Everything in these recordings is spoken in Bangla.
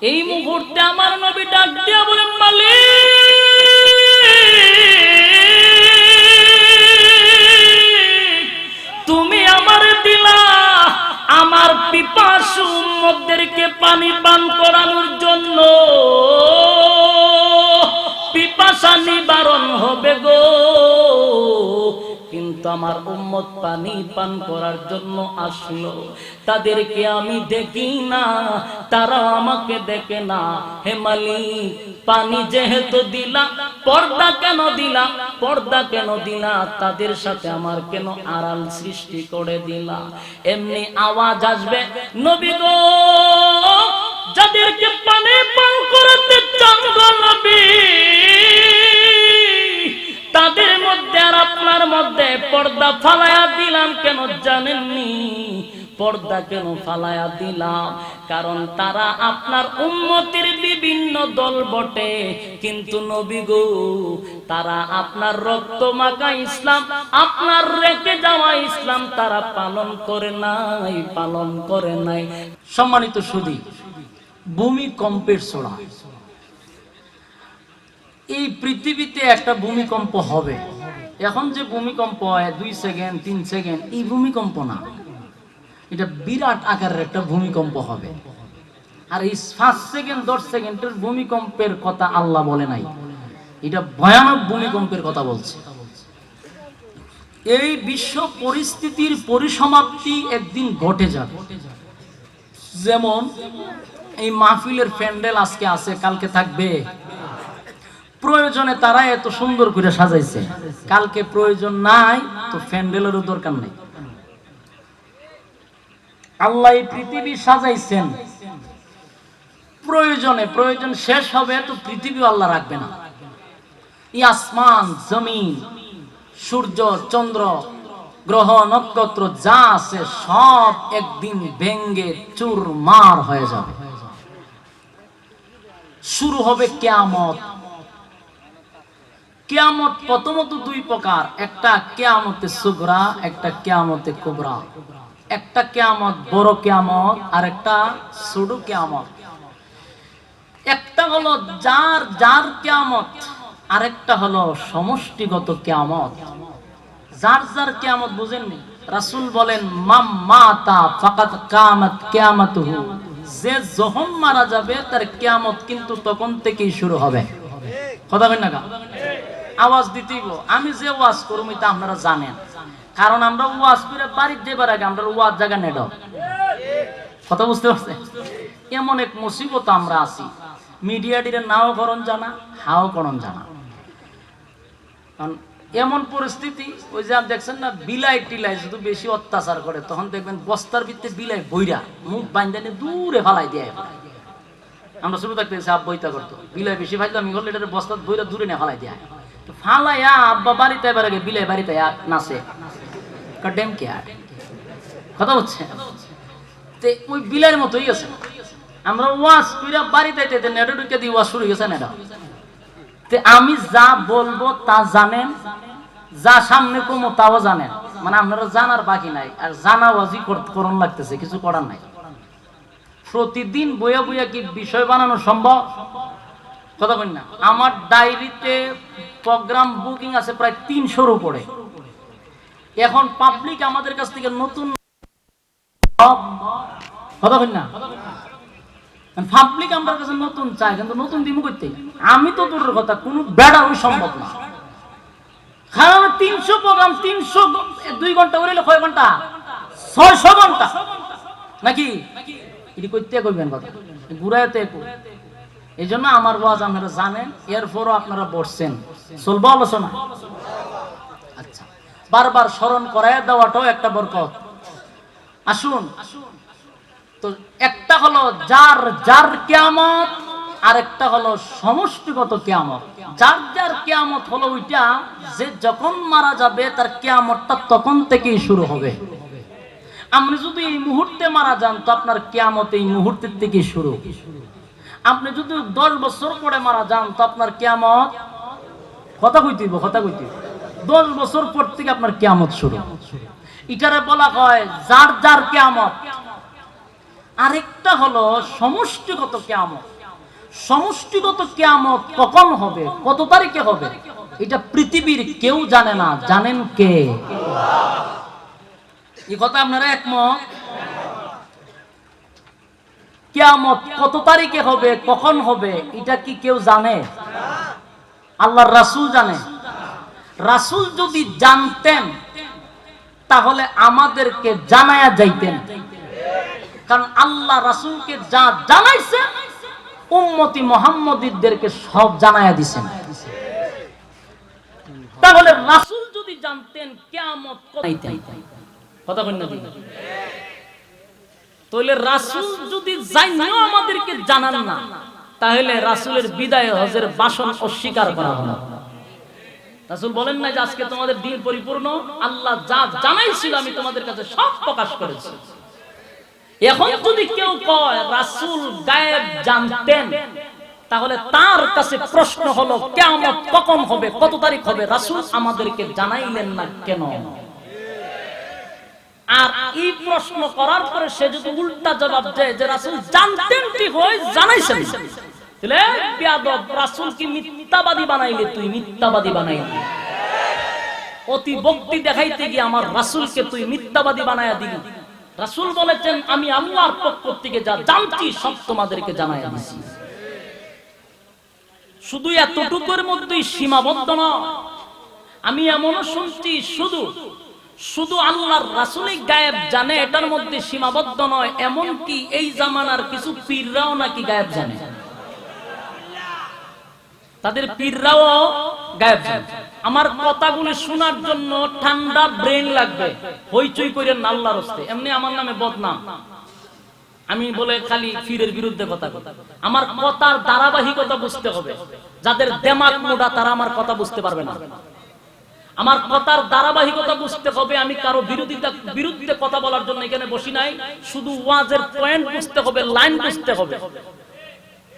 এই মুহূর্তে আমার নবী ডাক দিয়া বলেন, মালিক তুমি আমারে দিলা আমার পিপাসু উম্মতদেরকে পানি পান করানোর জন্য, পিপাসা নিবারণ হবে গো, কিন্তু আমার উম্মত পানি পান করার জন্য আসলো, তাদেরকে আমি দেখি না, তারাও আমাকে দেখে না। হে মালিক, পানি যেহেতু দিলা, পর্দা কেন দিলা? পর্দা কেন দিলা? তাদের সাথে আমার কেন আড়াল সৃষ্টি করে দিলা? এমনি আওয়াজ আসবে, নবী গো যাদেরকে পানি পান করাতে চান গো নবী, তাদের মধ্যে আর আপনার মধ্যে পর্দা ফালায়া দিলাম কেন জানেননি? পর্দা কেন ফালায়া দিলাম? কারণ তারা আপনার উম্মতের বিভিন্ন দল বটে, কিন্তু নবী গো তারা আপনার রক্ত মাখা ইসলাম, আপনার রেখে যাওয়া ইসলাম তারা পালন করে নাই, পালন করে নাই। সম্মানিত সুধী, ভূমিকম্পের ছোড়া, এই পৃথিবীতে একটা ভূমিকম্প হবে। এখন যে ভূমিকম্প হয় 2 সেকেন্ড 3 সেকেন্ড, এই ভূমিকম্প না, এটা বিরাট আকারের একটা ভূমিকম্প হবে। আর এই 5 সেকেন্ড 10 সেকেন্ডের ভূমিকম্পের কথা আল্লাহ বলে নাই, এটা ভয়ানক ভূমিকম্পের কথা বলছে। এই বিশ্ব পরিস্থিতির পরিসমাপ্তি একদিন ঘটে যাবে। যেমন এই মাহফিলের প্যান্ডেল আজকে আছে, কালকে থাকবে। প্রয়োজনে তারা এত সুন্দর করে সাজাইছে, কালকে প্রয়োজন নাই তো প্যান্ডেলেরও দরকার নাই। আল্লাহ এই পৃথিবী সাজাইছেন প্রয়োজনে, প্রয়োজন শেষ হবে তো পৃথিবী আল্লাহ রাখবে না। এই আসমান জমিন সূর্য চন্দ্র গ্রহ নক্ষত্র যা আছে সব একদিন ভেঙ্গে চুরমার হয়ে যাবে। শুরু হবে কিয়ামত। কিয়ামত প্রথমত 2 প্রকার, একটা কিয়ামতে সুগরা, একটা কিয়ামতে কুবরা। একটা কিয়ামত বড় কিয়ামত, আর একটা ছোট কিয়ামত। একটা হলো যার যার কিয়ামত, আরেকটা হলো সমষ্টিগত কিয়ামত। যার যার কিয়ামত বুঝেননি? রাসূল বলেন, মাম মাতা ফাকাদ কামাত কিয়ামাতুহু, যে যখন মারা যাবে তার কিয়ামত কিন্তু তখন থেকেই শুরু হবে। কথা বলেন না? আওয়াজ দিতেই গো, আমি যে ওয়াজ করব এটা আপনারা জানেন, কারণ আমরা ওয়াজ করে বাড়িতে যাবার আগে আমরা ওয়াজ জায়গা নেড। কথা বুঝতে পারছেন? এমন এক মুসিবত আমরা আছি, মিডিয়াটির নাও করণ জানা, হাও করণ জানা। এমন পরিস্থিতি, ওই যে আপনি দেখছেন না, বিলাই টিলাই যদি বেশি অত্যাচার করে তখন দেখবেন বস্তার ভিতরে বিলাই বইরা মুখ বাইন্দানে দূরে ফালাই দেয়। আমরা শুরু থাকতে সাপ বইতা করতো, বিলাই বেশি ফাইলে আমি করলে এটা বস্তার বইরা দূরে নিয়ে ফালাই দেয়। ফালাইয়া আব্বা বাড়িতে এবার আগে বিলাই বাড়িতে নাচে কাডেম কে আর। কথা হচ্ছে তে ওই বিলাইয়ের মতোই আছে। আমরা ওয়াজ কইরা বাড়িতে যাইতে নেড়ে ঢুকে দিয়ে ওয়াজ শুরু হয়েছে নেড়া। তে আমি যা বলবো তা জানেন, যা সামনে কমো তাও জানেন, মানে আপনারা জানার বাকি নাই। আর জানা ওয়াজি করণ লাগতেছে, কিছু করার নাই। প্রতিদিন বইয়া বইয়া কি বিষয় বানানো সম্ভব? কথা বলি না। আমার ডায়েরিতে প্রোগ্রাম বুকিং আছে প্রায় 300-র উপরে। এখন পাবলিক আমাদের কাছ থেকে নতুন, কথা বলি না, পাবলিক আমার কাছে নতুন চাই, কিন্তু নতুন দিমু করতে আমি তো দূরের কথা কোনো বেড়া ওই সম্ভব না। কারণ 300 প্রোগ্রাম 302 ঘন্টা করে কয় ঘন্টা? 600 ঘন্টা নাকি? এটি করতে কইবেন কথা ঘুরাইতে। এই জন্য আমার ওয়াজ আপনারা জানেন, এরপরও আপনারা বসছেন, চলবো আলোচনা। আচ্ছা, বারবার স্মরণ করায় দেওয়াটাও একটা বরকত। আসুন, তো একটা হলো যার যার কিয়ামত, আর একটা হলো সমষ্টিগত কিয়ামত। যার যার কিয়ামত হলো ওইটা যে যখন মারা যাবে তার কিয়ামতটা তখন থেকেই শুরু হবে। আপনি যদি এই মুহূর্তে মারা যান তো আপনার কিয়ামত এই মুহূর্তের থেকেই শুরু। আপনি যদি 10 বছর পরে মারা যান তো আপনার কিয়ামত, কথা কইতেইব, কথা কইতেইব, 10 বছর পর থেকে আপনার কিয়ামত শুরু। এটারে বলা হয় যার যার কিয়ামত। আরেকটা হলো সমষ্টিগত কিয়ামত। সমষ্টিগত কিয়ামত কখন হবে, কত তারিখে হবে, এটা পৃথিবীর কেউ জানে না। জানেন কে? এই কথা আপনারা একমত? কিয়ামত কত তারিখে হবে, কখন হবে, এটা কি কেউ জানে? আল্লাহর রাসূল জানে। রাসূল যদি জানতেন তাহলে আমাদেরকে জানায়া যাইতেন, কারণ আল্লাহ রাসূলকে যা জানাইছেন উম্মতি মুহাম্মদীদেরকে সব জানায়া দিয়েছেন। তাহলে রাসূল যদি জানতেন কিয়ামত কবে, কথা কই না? তাহলে রাসূল যদি জানেও আমাদেরকে জানান না, তাহলে রাসূলের বিদায় হজের ভাষণ অস্বীকার করা হলো। রাসূল বলেন না যে আজকে তোমাদের দিন পরিপূর্ণ, আল্লাহ যা জানাইছিল আমি তোমাদের কাছে সব প্রকাশ করেছি। এখন যদি কেউ কয় রাসূল গায়েব জানতেন, তাহলে তার কাছে প্রশ্ন হলো কিয়ামত কখন হবে, কত তারিখ হবে, রাসূল আমাদেরকে জানাইলেন না কেন? আর এই প্রশ্ন করার পরে সে যদি উল্টা জবাব দেয় যে রাসূল জানতেন, ঠিক হয় জানাইছেন, তাহলে বেয়াদব, রাসূল কি মিথ্যাবাদী বানাইলে? তুই মিথ্যাবাদী বানাইলি। অতি ভক্তি দেখাইতে গিয়ে আমার রাসূলকে তুই মিথ্যাবাদী বানায়া দিলি। রাসূল বলেছেন আমি আল্লাহর পক্ষ থেকে যা জানছি সব তোমাদেরকে জানায়া দিছি। শুধু এতটুকুর মধ্যেই সীমাবদ্ধ নয়, আমি এমনও শুনছি শুধু আল্লাহর রাসূলই গায়েব জানে, এটার মধ্যে সীমাবদ্ধ নয়, এমন কি এই জামানার কিছু পীররাও নাকি গায়েব জানে। তাদের পীররাও গায়েব জানে। আমার কথাগুলো শোনার জন্য ঠান্ডা ব্রেন লাগবে, হইচই করেন না আল্লাহর রাস্তে। এমনি আমার নামে বদনাম, আমি বলে খালি পীরের বিরুদ্ধে কথা কথা। আমার কথার ধারাবাহিকতা বুঝতে হবে। যাদের দিমাগ মোটা তারা আমার কথা বুঝতে পারবে না। আমার কথার ধারাবাহিকতা বুঝতে হবে। আমি কারো বিরুদ্ধে কথা বলার জন্য এখানে বসি নাই। শুধু ওয়াজের পয়েন্ট বুঝতে হবে, লাইন বুঝতে হবে।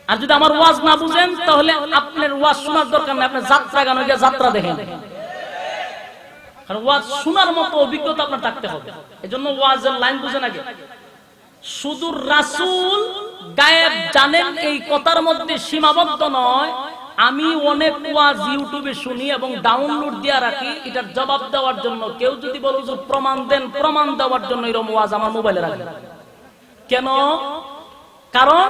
আর যদি আমার ওয়াজ না বুঝেন তাহলে আপনার ওয়াজ শোনার দরকার নেই, আপনি যাত্রা গান গিয়ে যাত্রা দেখেন। কারণ ওয়াজ শোনার মতো অভিজ্ঞতা আপনার থাকতে হবে। এজন্য ওয়াজের লাইন বুঝেন আগে। শুধু রাসূল গায়েব জানেন এই কথার মধ্যে সীমাবদ্ধ নয়। আমি অনেক ওয়াজ ইউটিউবে শুনি এবং ডাউনলোড দিয়ে রাখি, এটার জবাব দেওয়ার জন্য। কেউ যদি বলে হুজুর প্রমাণ দেন, প্রমাণ দেওয়ার জন্য এরকম ওয়াজ আমার মোবাইলে রাখি। কেন? কারণ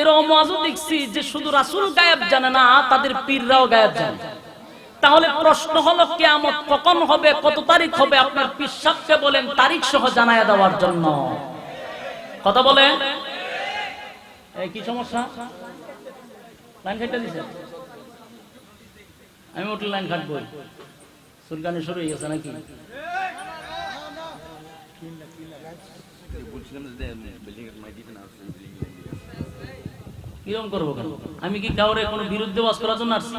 এরকম ওয়াজও দেখছি যে শুধু রাসূল গায়েব জানে না, তাদের পীররাও গায়েব জানে। তাহলে প্রশ্ন হলো কিয়ামত কখন হবে, কত তারিখ হবে, আপনার পীর সাহেবকে বলেন তারিখ সহ জানায়া দেওয়ার জন্য। কথা বলে এই কি সমস্যা? লাইন কেটে দিছে, আমি ওটা লাইন কাটবো। সুলগানি শুরু হয়ে গেছে নাকি? কিরকম করবো? আমি কি কাউরে কোনো বিরুদ্ধে ওয়াজ করার জন্য আসছি?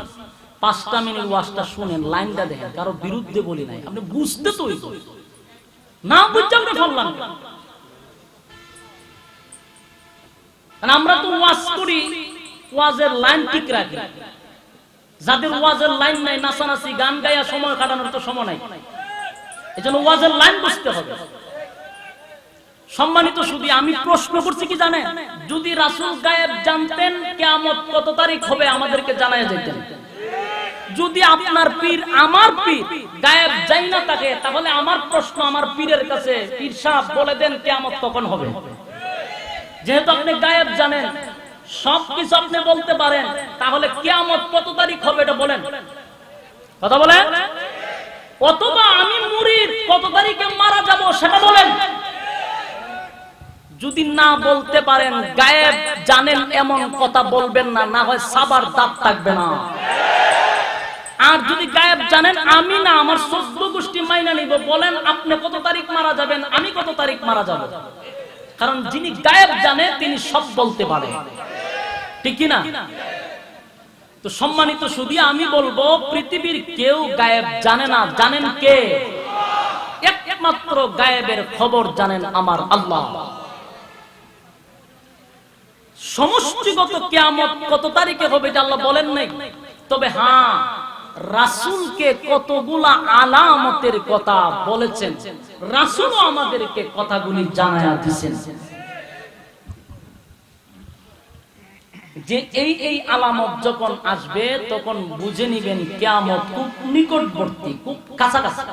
5টা মিনিট ওয়াজটা শুনেন, লাইনটা দেখেন, কারো বিরুদ্ধে বলি নাই। আপনি বুঝতে তো না, বুঝতে আপনি ফললাম। আমরা তো ওয়াজ করি, ওয়াজের লাইন ঠিক রাখি। যাদের ওয়াজের লাইন নাই, নাচানাচি গান গায়া সময় কাটানোর তো সময় নাই। এজন্য ওয়াজের লাইন বুঝতে হবে। সম্মানিত শুধু আমি প্রশ্ন করছি কি জানেন, যদি রাসূল গায়েব জানতেন কিয়ামত কত তারিখ হবে আমাদেরকে জানায়া যেতেন। যদি আপনার পীর আমার পীর গায়েব জানি না থাকে, তাহলে আমার প্রশ্ন আমার পীরের কাছে, পীর সাহেব বলে দেন কিয়ামত কখন হবে। যেহেতু আপনি গায়েব জানেন, সবকিছু আপনি বলতে পারেন, তাহলে কিয়ামত কত তারিখ হবে এটা বলেন। কথা বলেন। অথবা আমি মুরিদ কত তারিখে মারা যাব সেটা বলেন। যদি না বলতে পারেন, গায়েব জানেন এমন কথা বলবেন না, না হয় সাবার দাঁত থাকবে না। আর যদি গায়েব জানেন আমি না, আমার 14 গোষ্ঠী মাইনা নিব, বলেন আপনি কত তারিখ মারা যাবেন, আমি কত তারিখ মারা যাব। কারণ যিনি গায়েব জানে তিনি সব বলতে পারে, ঠিক কি না? তো সম্মানিত শুধু আমি বলবো, পৃথিবীর কেউ গায়েব জানে না। জানেন কে? একমাত্র গায়েবের খবর জানেন আমার আল্লাহ। সমষ্টিগত কিয়ামত কত তারিখে হবে এটা আল্লাহ বলেন নাই। তবে হ্যাঁ, রাসূলকে কতগুলা আলামতের কথা বলেছেন, রাসূলও আমাদেরকে কথাগুলি জানায়া দিয়েছেন। যে এই আলামত যখন আসবে তখন বুঝে নিবেন কিয়ামত খুব নিকটবর্তী, খুব কাছাকাছি।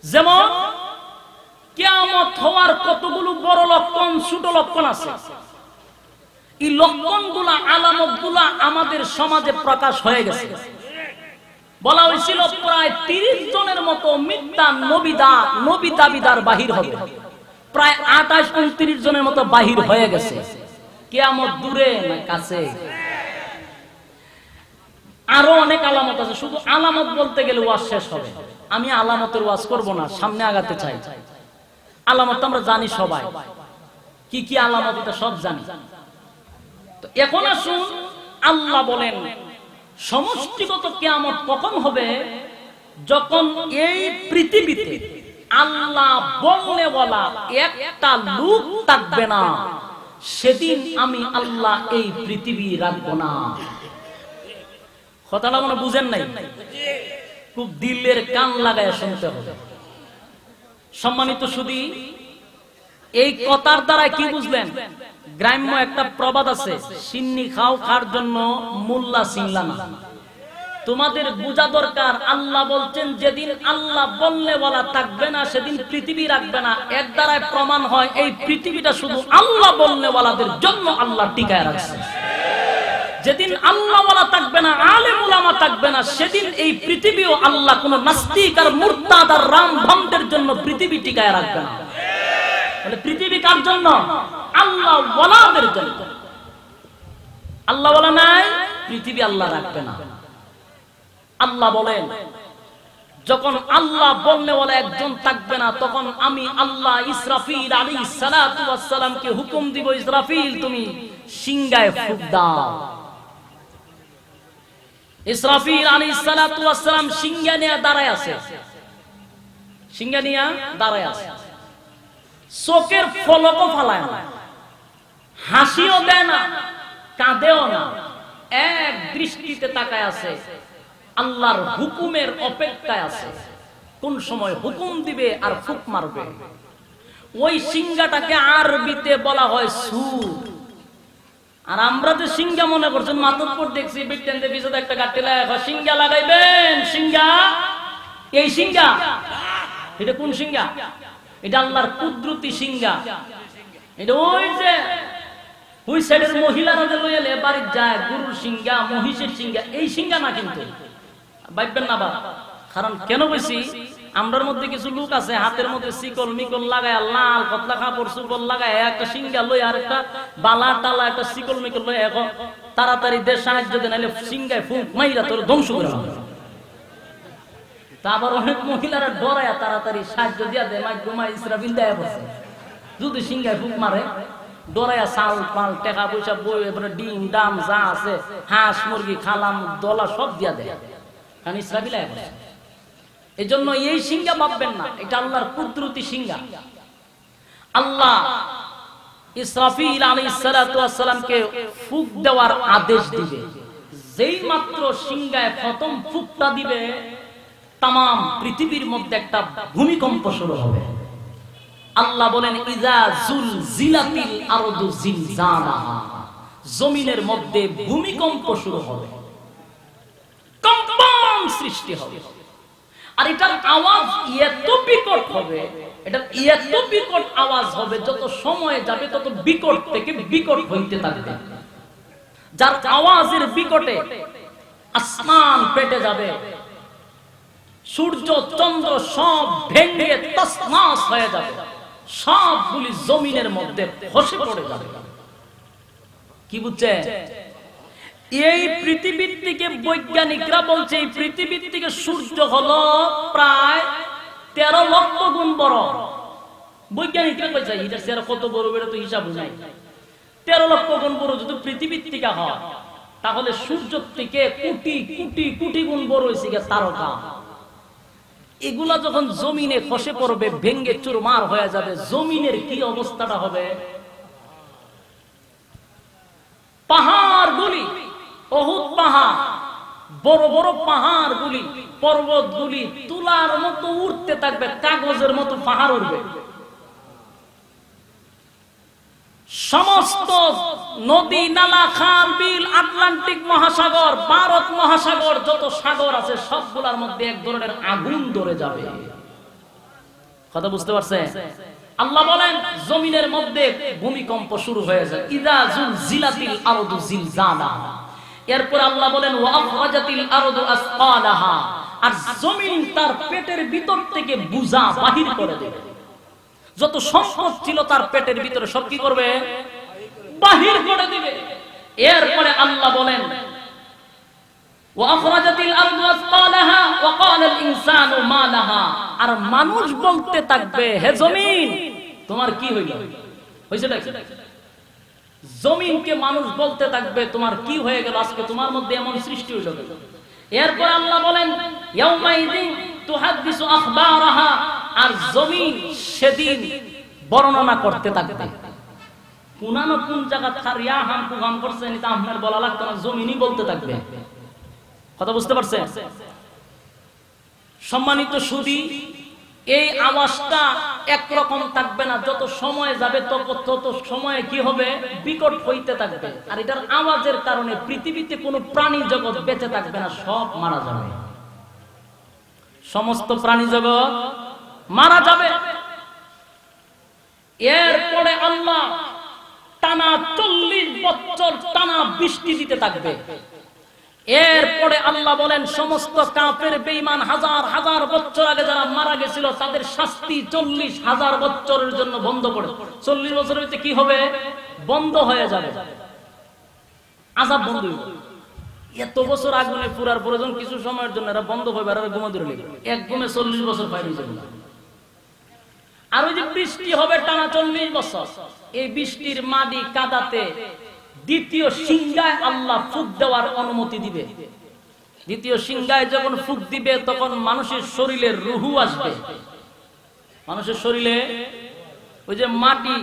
যেমন কিয়ামত হওয়ার কতগুলো বড় লক্ষণ, ছোট লক্ষণ আছে। এই লক্ষণগুলা, আলামতগুলা আমাদের সমাজে প্রকাশ হয়ে গেছে। বলা হয়েছিল প্রায় 30 জনের মতো মিথ্যা নবী দাবিদার বাহির হবে। প্রায় 28-29 জনের মতো বাহির হয়ে গেছে। কিয়ামত দূরে না কাছে? আরো অনেক আলামত আছে, শুধু আলামত বলতে গেলে ওয়াজ শেষ হবে। আমি আলামতের ওয়াজ করব না, সামনে আগাতে চাই। আলামত আমরা জানি সবাই, কি কি আলামত এটা সব জানি। তো এখন আসুন, আল্লাহ বলেন সমষ্টিগত কিয়ামত কখন হবে? যখন এই পৃথিবীতে আল্লাহ বললে বলা একটা লোক থাকবে না, সেদিন আমি আল্লাহ এই পৃথিবী রাখবো না। কথাটা মনে বুঝেন নাই? খুব দিলের কান লাগায় শুনতে হবে। সম্মানিত সুধী, এই কথার দ্বারা কি বুঝলেন? গ্রাম্য একটা প্রবাদ আছে, সিন্নি খাও খার জন্য মোল্লা সিংলা না। তোমাদের বোঝা দরকার, আল্লাহ বলছেন যেদিন আল্লাহ বললে বলা থাকবে না, সেদিন পৃথিবী রাখবে না। এর দ্বারাই প্রমাণ হয় এই পৃথিবীটা শুধু আল্লাহ বললে বলাদের জন্য আল্লাহ টিকায় রাখছে। যেদিন আল্লাহ বলা থাকবে না, আলেম উলামা থাকবে না, সেদিন এই পৃথিবীও আল্লাহ কোন নাস্তিক আর মুরতাদ আর রামভক্তদের জন্য পৃথিবী টিকায় রাখবে না। পৃথিবী কার জন্য? আল্লাহ ওয়ালাদের জন্য। আল্লাহ ওয়ালা নাই, পৃথিবী আল্লাহ রাখবে না। আল্লাহ বলেন যখন আল্লাহ বললে বলে একজন থাকবে না, তখন আমি আল্লাহ ইসরাফিল আলাইহিস সালাতু ওয়াস সালামকে হুকুম দিব, ইসরাফিল তুমি সিংহায় ফুঁক দাও। ইসরাফিল আলাইহিস সালাতু ওয়াস সালাম সিংহা নিয়ে দাঁড়ায় আছে, সিংহা নিয়ে দাঁড়ায় আছে। চোখের ফলকও ফালায় না, হাসিও দেয় না, কাঁদেও না, এক দৃষ্টিতে তাকায় আছে, আল্লাহর হুকুমের অপেক্ষায় আছে। কোন সময় হুকুম দিবে আর ফুক মারবে। ওই সিংহাটাকে আরবিতে বলা হয় সূর। আর আমরা যে সিংহা মনে করছেন, মাতব্বর দেখছি বিটেনদের পিছনে একটা গাঁটটি লাগা, সিংহা লাগাইবেন, সিংহা। এই সিংহা, এটা কোন সিংহা? এটা আল্লাহর কুদরতি সিংহা। এটা ওই যে ওই সাইডের মহিলারা যে লইয়া বাড়ি যায়, গরুর সিংহা, মহিষের সিংহা, এই সিংহা না কিন্তু। ভাববেন না বা, কারণ কেন বলছি, আমরার মধ্যে কিছু লোক আছে হাতের মধ্যে শিকল মিকল লাগায়, লাল কতলা কাপড় চুপড় লাগায়, একটা সিংহা লই আর একটা বালা টালা একটা শিকল মিকল লই, এখন তাড়াতাড়ি দেশ সাহায্য দেন, নাহলে সিংহায় ফুঁক মাইরা তোর ধ্বংস করে। তা আবার অনেক মহিলারা ডরায় তাড়াতাড়ি সাহায্য দিয়া দেয়, মাই ঘুমাই ইসরাফিল দেয়া বসে। যদি সিংহায় ফুঁক মারে ডরাইয়া চাল পাল টাকা পয়সা বই, এবারে ডিম ডাম যা আছে, হাঁস মুরগি খালাম দলা সব দিয়া দেয়, কারণ ইসরাফিল আয়া বসে। এই জন্য এই সিংহা ভাববেন না, এটা আল্লাহর কুদরতি সিংহা। আল্লাহ ইসরাফিল আলাইহিস সালাতু ওয়াস সালামকে ফুঁক দেওয়ার আদেশ দিবে। যেই মাত্র সিংহায় প্রথম ফুঁকটা দিবে, তাম পৃথিবীর মধ্যে একটা ভূমিকম্প শুরু হবে। আল্লাহ বলেন ইজা জুলজিলাতিল আরদু জিলজালাহা, জমিনের মধ্যে ভূমিকম্প শুরু হবে, কম্পন সৃষ্টি হবে। আর এটার আওয়াজ এত বিকট হবে, এটা এত বিকট আওয়াজ হবে, যত সময় যাবে তত বিকট থেকে বিকট হইতে থাকবে। যার আওয়াজের বিকটে আসমান ফেটে যাবে, সূর্য চন্দ্র সব ভেঙে তছনছ হয়ে যাবে, সবগুলি জমিনের মধ্যে খসে পড়ে যাবে। কি বুঝছে? এই পৃথিবীর থেকে বৈজ্ঞানিকরা বলছে, এই পৃথিবীর থেকে সূর্য হলো প্রায় 13 লক্ষ গুণ বড়। বৈজ্ঞানিকরা বলছে এটা সেরা কত বড় বেড়ে তো হিসাব নাই। 13 লক্ষ গুণ বড় যদি পৃথিবীর থেকে হয়, তাহলে সূর্য থেকে কোটি কোটি কোটি গুণ বড় হয়েছে তারকা। এগুলা যখন জমিনে খসে পড়বে, ভেঙ্গে চুরমার হয়ে যাবে, জমিনের কি অবস্থাটা হবে? পাহাড়গুলি, অহুদ পাহাড়, বড় বড় পাহাড়গুলি, পর্বতগুলি তুলার মতো উঠতে থাকবে, কাগজের মতো পাহাড় উঠবে। সমস্ত নদী নালা খাল বিল আটলান্টিক মহাসাগর ভারত মহাসাগর যত সাগর আছে সবগুলোর মধ্যে এক ধরনের আগুন ধরে যাবে। কথা বুঝতে পারছেন? আল্লাহ বলেন জমিনের মধ্যে ভূমিকম্প শুরু হয়ে যায়, ইযা জুলজিলাতিল আরদু জিলজালাহা। এরপর আল্লাহ বলেন ওয়া আখরাজাতিল আরদু আসকালাহা, আর জমিন তার পেটের ভিতর থেকে বোঝা বাহির করে দেবে। যত সম্পদ ছিল তার পেটের ভিতরে সব কি করবে? বাহির করে দিবে। এরপরে আল্লাহ বলেন ওয়া আখরাজাতিল আরদু আসকালাহা ওয়া ক্বালাল ইনসানু মা লাহা, আর মানুষ বলতে থাকবে হে জমিন তোমার কি হইল? হইছেটা কি? জমিনকে মানুষ বলতে থাকবে তোমার কি হয়ে গেল, আজকে তোমার মধ্যে এমন সৃষ্টি হইল কেন? এরপর আল্লাহ বলেন ইয়াউমাইযিন তুহাদ্দিসু আখবারাহা, আর জমিন সেদিন বর্ণনা করতে থাকবে। কোনানো কোন জায়গা খারিয়া হাম কুহাম করছেন এটা আপনার বলা লাগতো না, জমিনই বলতে থাকবে। কথা বুঝতে পারছেন? সম্মানিত সুধী, এই আওয়াজটা একরকম থাকবে না, যত সময় যাবে তত সময় কি হবে? বিকট হইতে থাকবে। আর এটার আওয়াজের কারণে পৃথিবীতে কোনো প্রাণী জগৎ বেঁচে থাকবে না, সব মারা যাবে। সমস্ত প্রাণী জগৎ মারা যাবে। এরপরে আল্লাহ টানা 40 বছর টানা বৃষ্টি দিতে থাকবে। এরপরে আল্লাহ বলেন সমস্ত কাফের বেঈমান হাজার হাজার বছর আগে যারা মারা গেছিল তাদের শাস্তি 40,000 বছরের জন্য বন্ধ করে। 40 বছরের ভিতরে কি হবে? বন্ধ হয়ে যাবে, আযাব বন্ধ হয়ে যাবে। এত বছর আগুনে পুরার প্রয়োজন কিছু সময়ের জন্য, এরা বন্ধ হবে আর ঘুমা ধরে লেগে এক ঘুমে 40 বছর পাইরে যাবে। আর ওই যে বৃষ্টি হবে টানা 40 বছর, এই বৃষ্টির মাটি কাদাতে দ্বিতীয় সিংহায় আল্লাহ ফুঁক দেওয়ার অনুমতি দিবে। দ্বিতীয় সিংহায় যখন ফুঁক দিবে তখন মানুষের শরীরে রুহু আসবে। মানুষের শরীরে ওই যে মাটি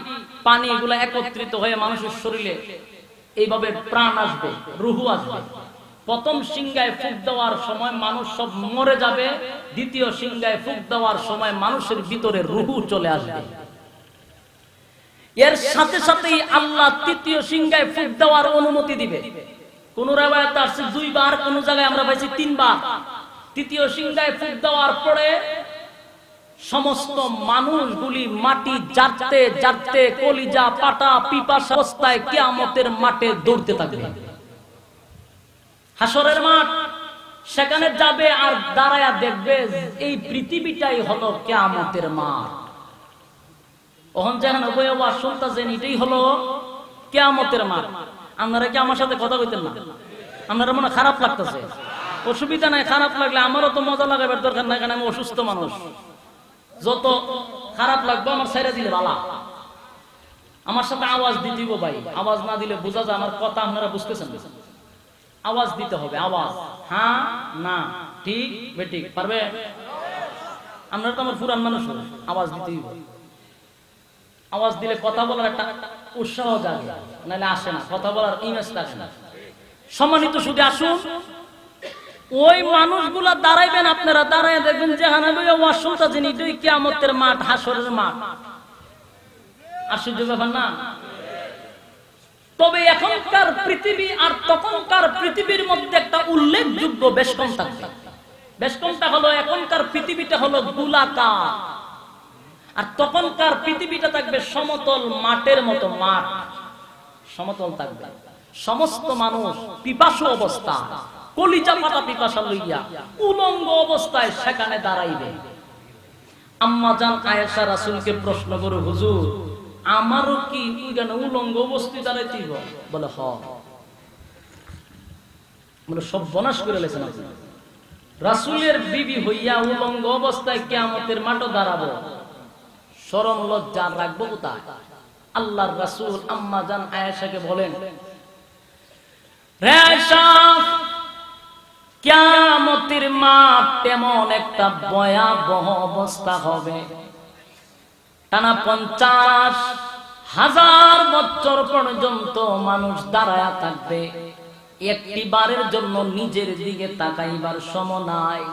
পানি এগুলো একত্রিত হয়ে মানুষের শরীরে এইভাবে প্রাণ আসবে, রুহু আসবে। প্রথম সিংহায় ফুঁক দেওয়ার সময় মানুষ সব মরে যাবে, দ্বিতীয় সিংহায় ফুঁক দেওয়ার সময় মানুষের ভিতরে রুহু চলে আসবে। এর সাথে সাথেই আল্লাহ তৃতীয় সিংহায় ফুঁক দেওয়ার অনুমতি দিবে। কোন রাওয়ায়াতে আছে 2 বার, কোন জায়গায় আমরা পাইছি 3 বার। তৃতীয় সিংহায় ফুঁক দেওয়ার পরে সমস্ত মানুষগুলি মাটি জারতে জারতে কলিজা পাটা পিপাসা অবস্থায় কিয়ামতের মাঠে দৌড়তে থাকবে। হাসরের মাঠ, সেখানে যাবে আর দাঁড়ায়া দেখবে এই পৃথিবীটাই হলো কিয়ামতের মাঠ। ওহন যেখানে বইয়া শুনতেছেন এটাই হলো কিয়ামতের মাঠ। আপনারা কি আমার সাথে কথা কইতেন না? আপনারা মনে খারাপ লাগতেছে? অসুবিধা নাই, খারাপ লাগলে আমারও তো মজা লাগাবার দরকার নাই, কারণ আমি অসুস্থ মানুষ। যত খারাপ লাগবে আমার ছেড়ে দিলে ভালো। আমার সাথে আওয়াজ দিয়ে দিব ভাই, আওয়াজ না দিলে বোঝা যায় আমার কথা আপনারা বুঝতেছেন না। আওয়াজ দিতে হবে, আওয়াজ, হ্যাঁ না ঠিক বেঠিক পারবে? আপনারা তো আমার পুরান মানুষ, আওয়াজ দিতেই হবে। আওয়াজ দিলে কথা বলার একটা উৎসাহ জাগে, নাহলে আসে না, কথা বলার ইমেজ থাকে না। সম্মানিত শুধু আসুন, ওই মানুষগুলা দাঁড়াইবেন, আপনারা দাঁড়ায় দেখবেন যেখানে ওয়াজ শুনতেছেন এটাই কিয়ামতের মাঠ, হাসরের মাঠ। আশ্চর্য ব্যাপার না? তবে এখনকার পৃথিবী আর তখনকার পৃথিবীর মধ্যে একটা উল্লেখযোগ্য বেশকম থাকবে। বেশকমটা হলো এখনকার পৃথিবীটা হলো গোলাকার, আর তখনকার পৃথিবীটা থাকবে সমতল মাঠের মতো। মাঠ সমতল থাকবে। সমস্ত মানুষ পিপাসু অবস্থা, কলিজা পাতা পিপাসা লইয়া উলঙ্গ অবস্থায় সেখানে দাঁড়াইবে। আম্মা জান আয়েশা রাসূলকে প্রশ্ন করে, হুজুর আমারও কি ওইখানে উলঙ্গ অবস্থায় দাঁড়াইতে হবে? বলে হ। বলে সব বনাশ করে লেছেন আপনি। রাসূলের বিবি হইয়া উলঙ্গ অবস্থায় কিয়ামতের মাঠে দাঁড়াবো, শরম লজ্জা রাখবো কোথায়? আল্লাহর রাসূল আম্মা জান আয়েশাকে বলেন, রে আয়েশা, কিয়ামতের মাঠ তেমন একটা ভয়াবহ অবস্থা হবে, টানা 50,000 বছর পর্যন্ত মানুষ দাঁড়ায়া থাকবে, একটি বারের জন্য নিজের দিকে তাকাইবার সময় নাই।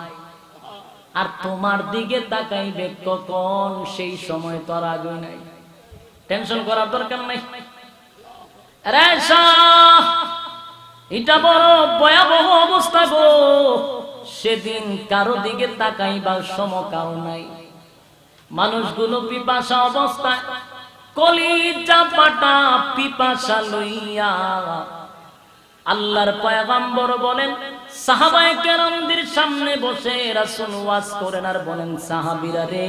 আর তোমার দিকে তাকাইবে কখন? সেই সময় তো আর আগে নাই। টেনশন করার দরকার নাই। রে শাহ, এটা বড় ভয়াবহ অবস্থা গো। সেদিন কারো দিকে তাকাইবার সমকাল নাই। মানুষগুলো পিপাসা অবস্থায়, কলিজা পাটা পিপাসা লইয়া আল্লাহর পয়গম্বর বলেন, সাহাবায়ে কেরামদের সামনে বসে রাসূল ওয়াজ করেন আর বলেন, সাহাবীরা রে,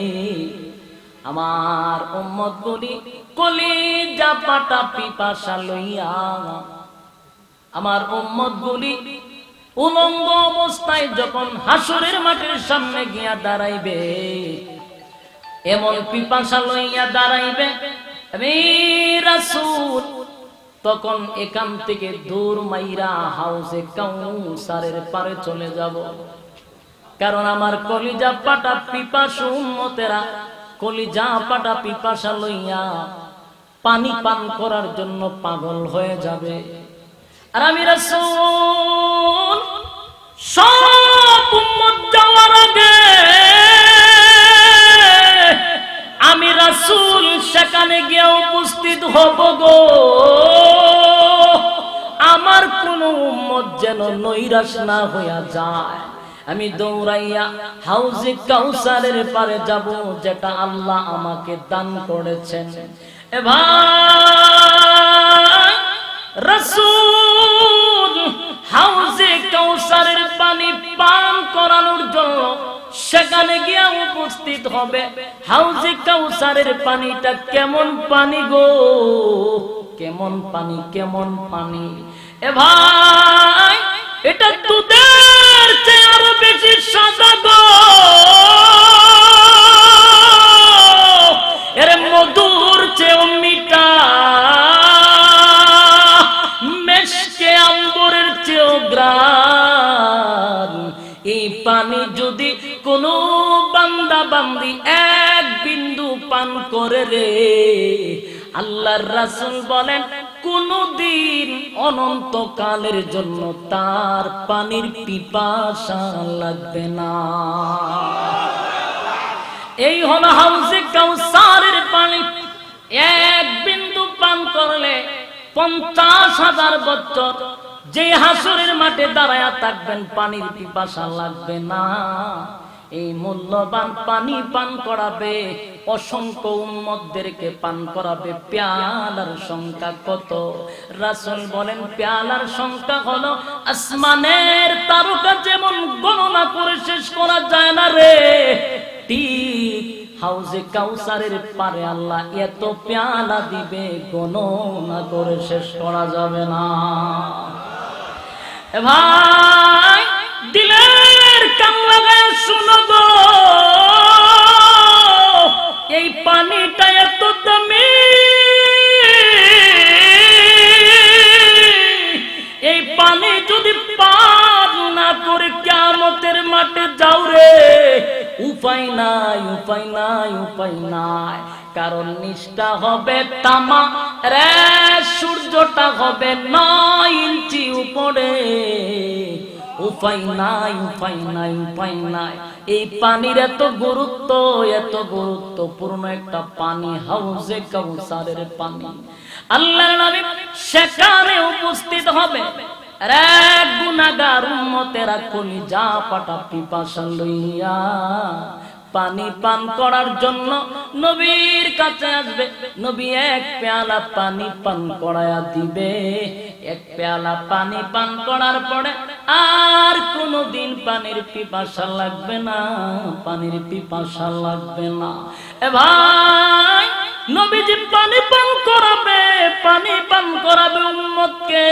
আমার উম্মতগুলি কলিজা পাটা পিপাসা লইয়া, আমার উম্মতগুলি উলঙ্গ অবস্থায় যখন হাসরের মাঠের সামনে গিয়া দাঁড়াইবে, এমন পিপাসা লইয়া দাঁড়াইবে, আমি রাসূল তখন এখান থেকে দূর মাইরা হাউজে কাউসারের পারে চলে যাব। কারণ আমার কলিজা পাটা পিপাসু উম্মতেরা কলিজা পাটা পিপাসা লইয়া পানি পান করার জন্য পাগল হয়ে যাবে। আর আমি রাসূল সব উম্মত যাওয়ার আগে আমি রাসূল সেখানে গিয়ে উপস্থিত হব গো। আমার কোন উম্মত যেন নৈরাশ না হইয়া যায়। আমি দৌড়াইয়া হাউজে কাউসারের পারে যাব, যেটা আল্লাহ আমাকে দান করেছেন। এ ভাই, রাসূল হাউজে কাউসারের পানি পান করানোর জন্য সেখানে গিয়া উপস্থিত হবে। হাউজে কাউসারের পানিটা কেমন পানি গো, কেমন পানি, কেমন পানি। এ ভাই, এটা দুধের চেয়ে আরো বেশি সাদা গো, এর মধুর চেয়েও মিঠা, মেশকে আম্বরের চেয়েও গ্রান। এই পানি যদি কোন বান্দা বান্দি এক বিন্দু পান করে রে, আল্লাহর রাসূল বলেন কোনদিন অনন্তকালের জন্য তার পানির পিপাসা লাগবে না। এই হলো হাউজে কাউসারের পানি। এক বিন্দু পান করলে 50,000 বছর যে হাসরের মাঠে দাঁড়ায়া থাকবেন, পানির পিপাসা লাগবে না। এই মূল্যবান পানি পান করাবে, অসংখ্য উম্মতদেরকে পান করাবে। পেয়ালার সংখ্যা কত? রাসূল বলেন পেয়ালার সংখ্যা হলো আসমানের তারকা যেমন গণনা করে শেষ করা যায় না রে, ঠিক হাউজে কাউসারের পারে আল্লাহ এত পেয়ালা দিবে, গণনা করে শেষ করা যাবে না। এ ভাই, দিলের কান লাগায় শুনো গো, এই পানিটা এত দামি, এই পানি যদি পান না করে কিয়ামতের মাঠে যাও রে, উপায় নাই, উপায় নাই, উপায় নাই। কারণ নিষ্ঠা হবে তামা রে, সূর্যটা হবে 9 ইঞ্চি উপরে। উপায় নাই, উপায় নাই, উপায় নাই। এই পানির এত গুরুত্ব, এত গুরুত্বপূর্ণ একটা পানি হাউজে কাউসারের পানি। আল্লাহর নবী সেখানে উপস্থিত হবে। এক গুনাহগার উম্মতেরা কলিজা পাটা পিপাসা লইয়া পানি পান করার জন্য নবীর কাছে আসবে। নবী এক পেয়ালা পানি পান করায়া দিবে। এক পেয়ালা পানি পান করার পরে আর কোনদিন পানির পিপাসা লাগবে না, পানির পিপাসা লাগবে না। এ ভাই, নবীজি পানি পান করাবে, পানি পান করাবে উম্মতকে।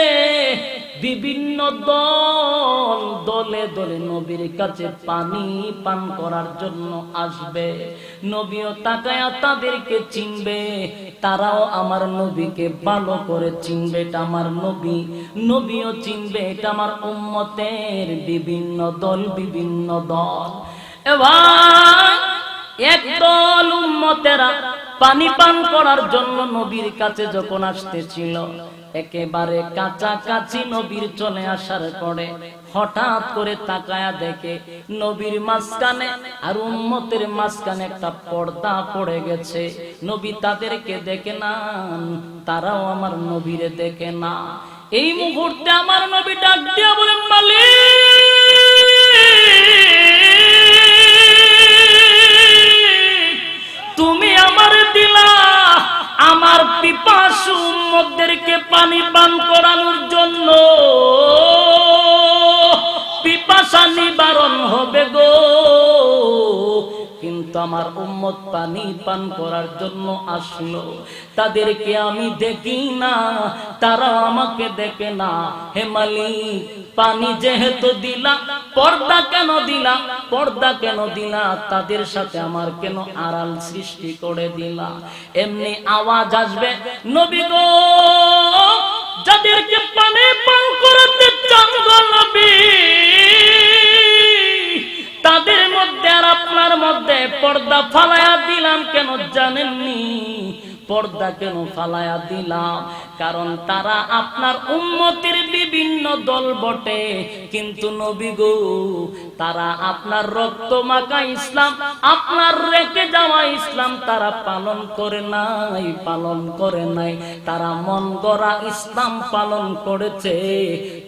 বিভিন্ন দল দলে দলে নবীর কাছে পানি পান করার জন্য আসবে। নবীও তাকায়া তাদেরকে চিনবে, তারাও আমার নবীকে ভালো করে চিনবে। এটা আমার নবী, নবীও চিনবে এটা আমার উম্মতের বিভিন্ন দল, বিভিন্ন দল। এ ভাই, একদল উম্মতেরা পানি পান করার জন্য নবীর কাছে যখন আসতেছিল, একেবারে কাছাকাছি নবীর চলে আসার পরে হঠাৎ করে তাকায়া দেখে নবীর মাঝখানে আর উম্মতের মাঝখানে একটা পর্দা পড়ে গেছে। নবী তাদেরকে দেখে না, তারাও আমার নবীরে দেখে না। এই মুহূর্তে আমার নবী ডাক দিয়া বলেন, মালিক তুমি আমার দিলা আমার পিপাসু উম্মতদেরকে পানি পান করানোর জন্য, পিপাসা নিবারণ হবে গো, কিন্তু আমার উম্মত পানি পান করার জন্য আসলো, তাদেরকে আমি দেখি না, তারা আমাকে দেখে না। হে মালিক পানি যেহেতু দিলা, পর্দা কেন দিলা, পর্দা কেন দিলা, তাদের সাথে আমার কেন আড়াল সৃষ্টি করে দিলা? এমনি আওয়াজ আসবে, নবী গো যাদেরকে পানি পান করাতে চান গো নবী, তাদের মধ্যে আর আপনার মধ্যে পর্দা ফালায়া দিলাম কেন জানেননি? পর্দা কেন ফালায়া দিলাম? কারণ তারা আপনার উম্মতের বিভিন্ন দল বটে, কিন্তু নবী গো তারা আপনার রক্ত মাখা ইসলাম, আপনার রেখে যাওয়া ইসলাম তারা পালন করে নাই, পালন করে নাই, তারা মন গড়া ইসলাম পালন করেছে।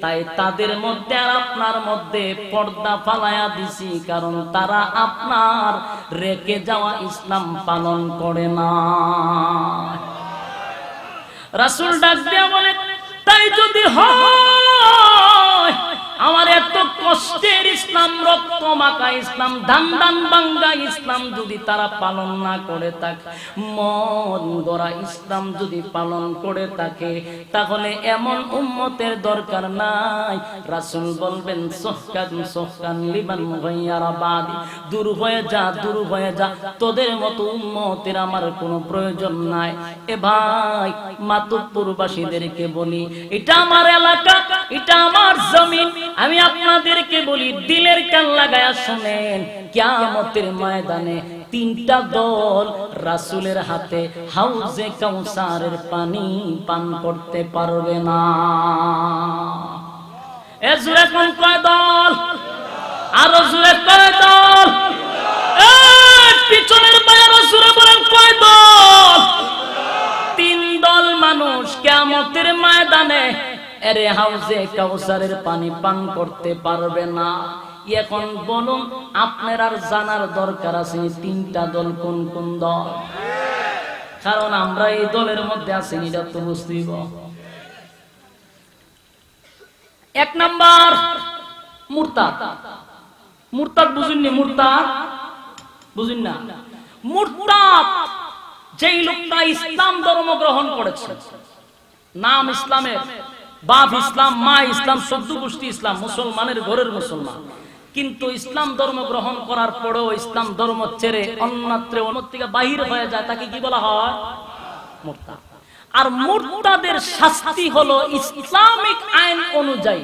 তাই তাদের মধ্যে আর আপনার মধ্যে পর্দা ফালায়া দিছি, কারণ তারা আপনার রেখে যাওয়া ইসলাম পালন করে না। রাসূল ডাক দিয়া বলে, তাই যদি হয় আমার এত কষ্টের ইসলাম, রক্ত মাখা ইসলাম, ধান ধান ভাঙ্গা ইসলাম যদি তারা পালন না করে থাকে, মন গড়া ইসলাম যদি পালন করে থাকে, তাহলে এমন উম্মতের দরকার নাই। রাসূল বলবেন, সহকান সহকান লিমান গায়রা বাদি, দূর হয়ে যা, দূর হয়ে যা, তোদের মতো উম্মতের আমার কোনো প্রয়োজন নাই। এ ভাই মাতুব্বরবাসীদেরকে বলি, এটা আমার এলাকা, এটা আমার জমিন, আমি আপনাদেরকে বলি দিলের কান লাগায়া শুনেন, কিয়ামতের ময়দানে তিনটা দল রাসূলের হাতে হাউজে কাউসারের পানি পান করতে পারবে না। এ জোরে কোন কয় দল? আরো জোরে কয় দল? পিছনের বাইরে জোরে বলেন কয় দল? তিন দল মানুষ কিয়ামতের ময়দানে এরে হাউজে কাউসারের পানি পান করতে পারবে না। এখন বলুন, আপনার আর জানার দরকার আছে তিনটা দল কোন কোন দল? কারণ আমরা এই দলের মধ্যে আছি, এটা তো বুঝতেইব। এক নাম্বার মুরতাদ। মুরতাদ বুঝুননি? মুরতাদ বুঝুন না? মুরতাদ যেই লোকটা ইসলাম ধর্ম গ্রহণ করেছে, নাম ইসলামের, বাপ ইসলাম, মা ইসলাম, সদ্য গোষ্ঠী ইসলাম, মুসলমানের ঘরের মুসলমান, কিন্তু ইসলাম ধর্ম গ্রহণ করার পরেও ইসলাম ধর্ম ছেড়ে অন্যত্র থেকে বাহির হয়ে যায়, তাকে কি বলা হয়? মুরতাদ। আর মুরতাদের শাস্তি হলো ইসলামিক আইন অনুযায়ী,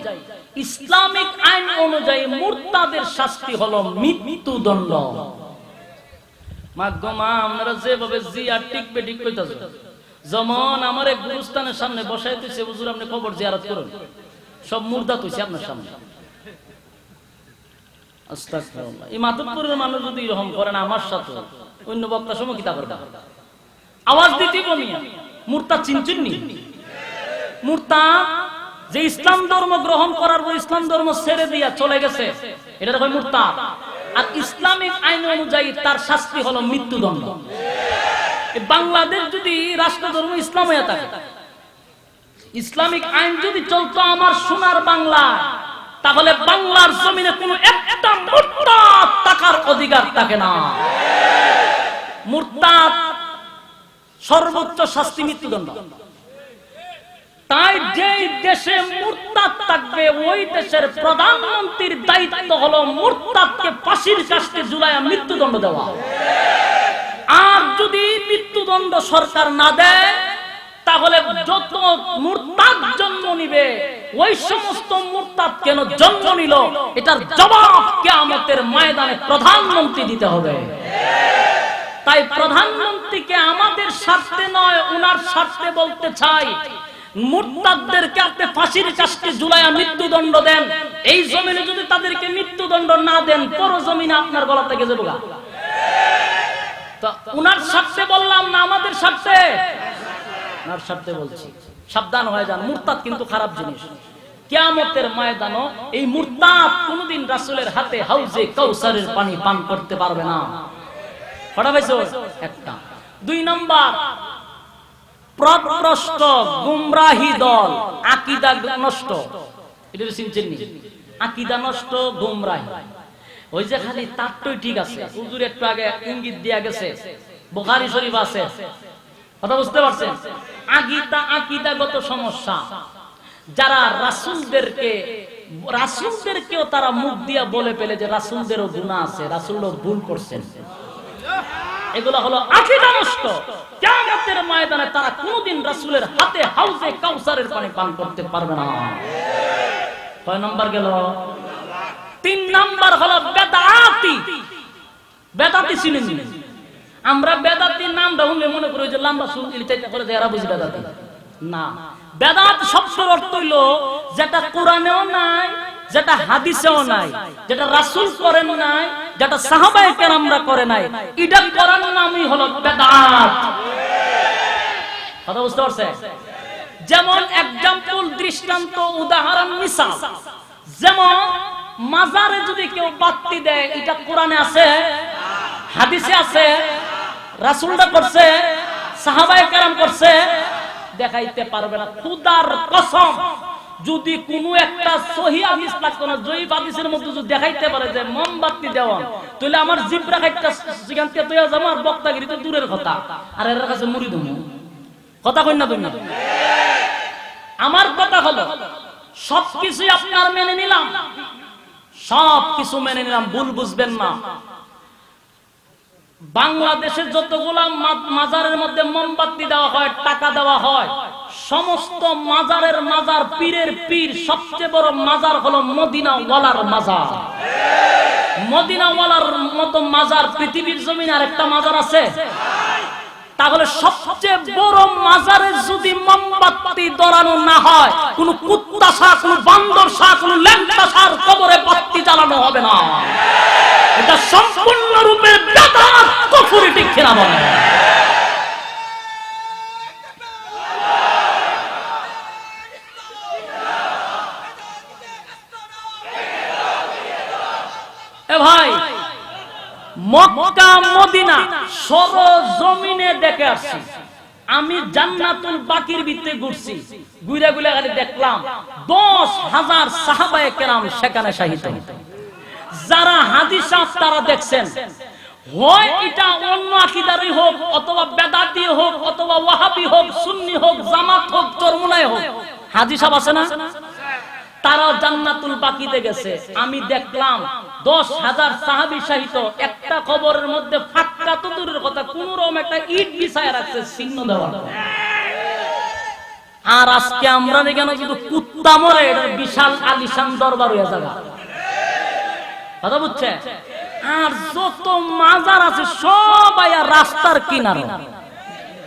ইসলামিক আইন অনুযায়ী মুরতাদের শাস্তি হলো মৃত্যুদণ্ড। মাগমা আমরা যেভাবে জিয়ার টিকবে ঠিক কইতাছে, যেমন আমার এক গুরুস্থানের সামনে বসাইতেছে, হুজুর আপনি কবর জিয়ারত করুন, সব মুর্দা হইছে আপনার সামনে। আস্তাগফিরুল্লাহ। এই মাতুব্বরের মানুষ যদি এরকম করেন আমার সাথে, অন্য বক্তার সময় কি তা করবে? আওয়াজ দিতে বলি, মুরতাদ চিনচিননি? মুরতাদ যে ইসলাম ধর্ম গ্রহণ করার পর ইসলাম ধর্ম ছেড়ে দিয়া চলে গেছে, এটা হয় মুরতাদ। আর ইসলামিক আইন অনুযায়ী তার শাস্তি হলো মৃত্যুদণ্ড। বাংলাদেশ যদি রাষ্ট্র ধর্ম ইসলাম হয়ে থাকে, ইসলামিক আইন যদি চলতো আমার সোনার বাংলা, তাহলে বাংলার জমিনে কোনো একটা মুরতাদ থাকার অধিকার থাকে না। মুরতাদ সর্বোচ্চ শাস্তি মৃত্যুদণ্ড। তাই যে দেশে মুরতাদ থাকবে ওই দেশের প্রধানমন্ত্রীর দায়িত্ব হলো মুরতাদকে ফাঁসির কাস্টে ঝুলাইয়া মৃত্যুদণ্ড দেওয়া। আর যদি মৃত্যুদণ্ড সরকার না দেয়, তাহলে যত মুরতাদ জন্ম নিবে, ওই সমস্ত মুরতাদ কেন জন্ম নিল, এটার জবাব কিয়ামতের ময়দানে প্রধানমন্ত্রী দিতে হবে। তাই প্রধানমন্ত্রীকে আমাদের স্বার্থে নয় উনার স্বার্থে বলতে চাই, মুরতাদদেরকে আপনি ফাঁসির কাস্টে ঝুলাইয়া মৃত্যুদণ্ড দেন। এই জমিনে যদি তাদেরকে মৃত্যুদণ্ড না দেন, পর জমিনে আপনার গলা থেকে যাবে। তো উনার স্বার্থে বললাম না আমাদের স্বার্থে? উনার স্বার্থে বলছি। সাবধান হয়ে যান, মুরতাদ কিন্তু খারাপ জিনিস। কিয়ামতের ময়দানে এই মুরতাদ কোনদিন রাসূলের হাতে হাউজে কাউসারের পানি পান করতে পারবে না। কটা পাইছো? একটা। 2 নাম্বার, প্রভ্রষ্ট গুমরাহি দল, আকীদা নষ্ট। এটা চিনছেন নি? আকীদা নষ্ট, গুমরাহি। ওই যে খালি তারটাই ঠিক আছে, হুজুর একটু আগে ইঙ্গিত দিয়া গেছে, বুখারী শরীফ আছে। কথা বুঝতে পারছেন? আকীদাগত সমস্যা। যারা রাসূলদেরকেও তারা মুখ দিয়া বলে ফেলে যে রাসূলদেরও গুনাহ আছে, রাসূলও ভুল করছেন। এগুলো হলো আকীদা নষ্ট। কিয়ামতের ময়দানে তারা কোনদিন রাসূলের হাতে হাউজে কাউসারের পানি পান করতে পারবে না। কয় নাম্বার গেল? 3 নাম্বার হলো বেদাতি। বেদাতি চিনেন? আমরা বেদাতির নামটা শুনলে মনে করি যে লম্বা চুল চাইতে করে এরা বুঝি বেদাতি না। বেদাত শব্দের অর্থ হইলো যেটা কোরআনেও নাই, যেটা হাদিসেও নাই, যেটা রাসূল করেন নাই, যেটা সাহাবায়ে কেরামরা করে নাই, এটা করার নামই হলো বেদাত। কথা বুঝতে পারছেন? যেমন এক্সাম্পল, দৃষ্টান্ত, উদাহরণ, মিসাল। যেমন মাজারে যদি কেউ বাতি দেয়, এটা কোরআনে আছে, হাদিসে আছে, রাসূলরা করছে, সাহাবায়ে কেরাম করছে, দেখাইতে পারবে না। খোদার কসম, যদি কোনো একটা সহিহ হাদিস লাগতো না, জয়ীফ হাদিসের মধ্যে যদি দেখাইতে পারে যে মোমবাতি দেওয়া, তাহলে আমার জিব্রা খাইটা সেখান থেকে তৈয়া যাবো, আর বক্তাগিরি তো দূরের কথা, আর এর কাছে মুড়ি দেবো। কথা কই না তুমি? আমার কথা হলো সবকিছু আপনার মেনে নিলাম, সবকিছু মেনে নিলাম, ভুল বুঝবেন না। বাংলাদেশের যতগুলা মাজারের মধ্যে মোমবাতি দেওয়া হয়, টাকা দেওয়া হয়, সমস্ত মাজারের মাজার, পীরের পীর, সবচেয়ে বড় মাজার হলো মদিনাওয়ালার মাজার। মদিনাওয়ালার মতো মাজার পৃথিবীর জমিনে আরেকটা মাজার আছে? তাহলে সবচেয়ে বড় মাজারে যদি মোমবাতি ধরানো না হয়, কোন কুত্তা শাহ, কোন বান্দর শাহ, কোন ল্যাংটা শাহর কবরে বাতি জ্বালানো হবে না। এটা সম্পূর্ণরূপে বেদাত, কুফর। ঠিক কিনা বলেন? এ ভাই, মক্কা মদিনা সরজমিনে দেখে আসছি আমি। জান্নাতুল বাকির ভিতরে ঘুরছি, ঘুরে ঘুরে খালি দেখলাম 10,000 সাহাবায়ে কেরাম সেখানে শাহিদ। যারা হাদিস তারা দেখছেন, হয় এটা অন্য আকীদারই হোক, অথবা বেদাতি হোক, অথবা ওয়াহাবি হোক, সুন্নি হোক, জামাত হোক, চরমুনাই হোক, হাদিস আছে না? তারাও জান্নাতুল বাকিতে গেছে। আমি দেখলাম 10,000 সাহাবী শাহিদ, একটা কবরের মধ্যে ফাঁকা তো দূরের কথা, কোন রকম একটা ইট বিছায় রাখছে চিহ্ন দেওয়া। আর আজকে আমরা এখানে যদি কুত্তা মরে, এটা বিশাল আলিশান দরবার হয়ে যাবে। কথা বুঝছে? আর যত মাজার আছে সবাই রাস্তার কিনারে।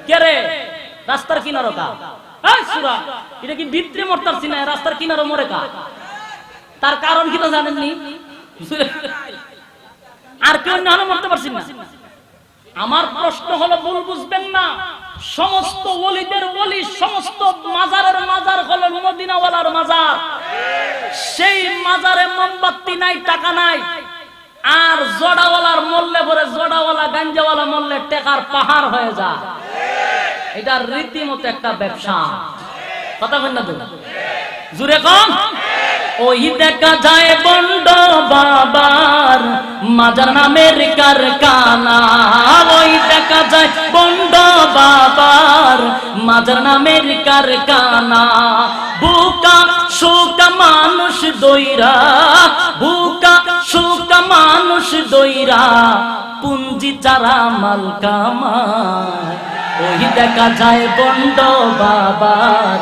কে রে? রাস্তার কিনারে কা? এটা কি ভিতরে মরতারছি না, রাস্তার কিনারে মরে কা? তার কারণ কি তো জানেননি? আর কেউ না হলে মরতে পারছি না। আমার প্রশ্ন হলো, ভুল বুঝবেন না, সমস্ত ওলিদের ওলি, সমস্ত মাজারের মাজার হলো মদিনাওয়ালার মাজার। সেই মাজারে মোমবাতি নাই, টাকা নাই। আর জোড়াওয়ালার মরলে পরে, জোড়াওয়ালা গাঞ্জাওয়ালা মরলে টাকার পাহাড় হয়ে যায়। এটা রীতিমতো একটা ব্যবসা। কথা বলেন না তো? জুড়ে কম। ওই দেখা যায় বন্ড বাবার মাজার নামের কারখানা, ওই দেখা যায় বন্ড বাবার মাজার নামের কারখানা। বুকা শোকা মানুষ দইরা, বুকা শোকা মানুষ দইরা, পুঞ্জি চারা মাল কামায়। ওই দেখা যায় বন্ড বাবার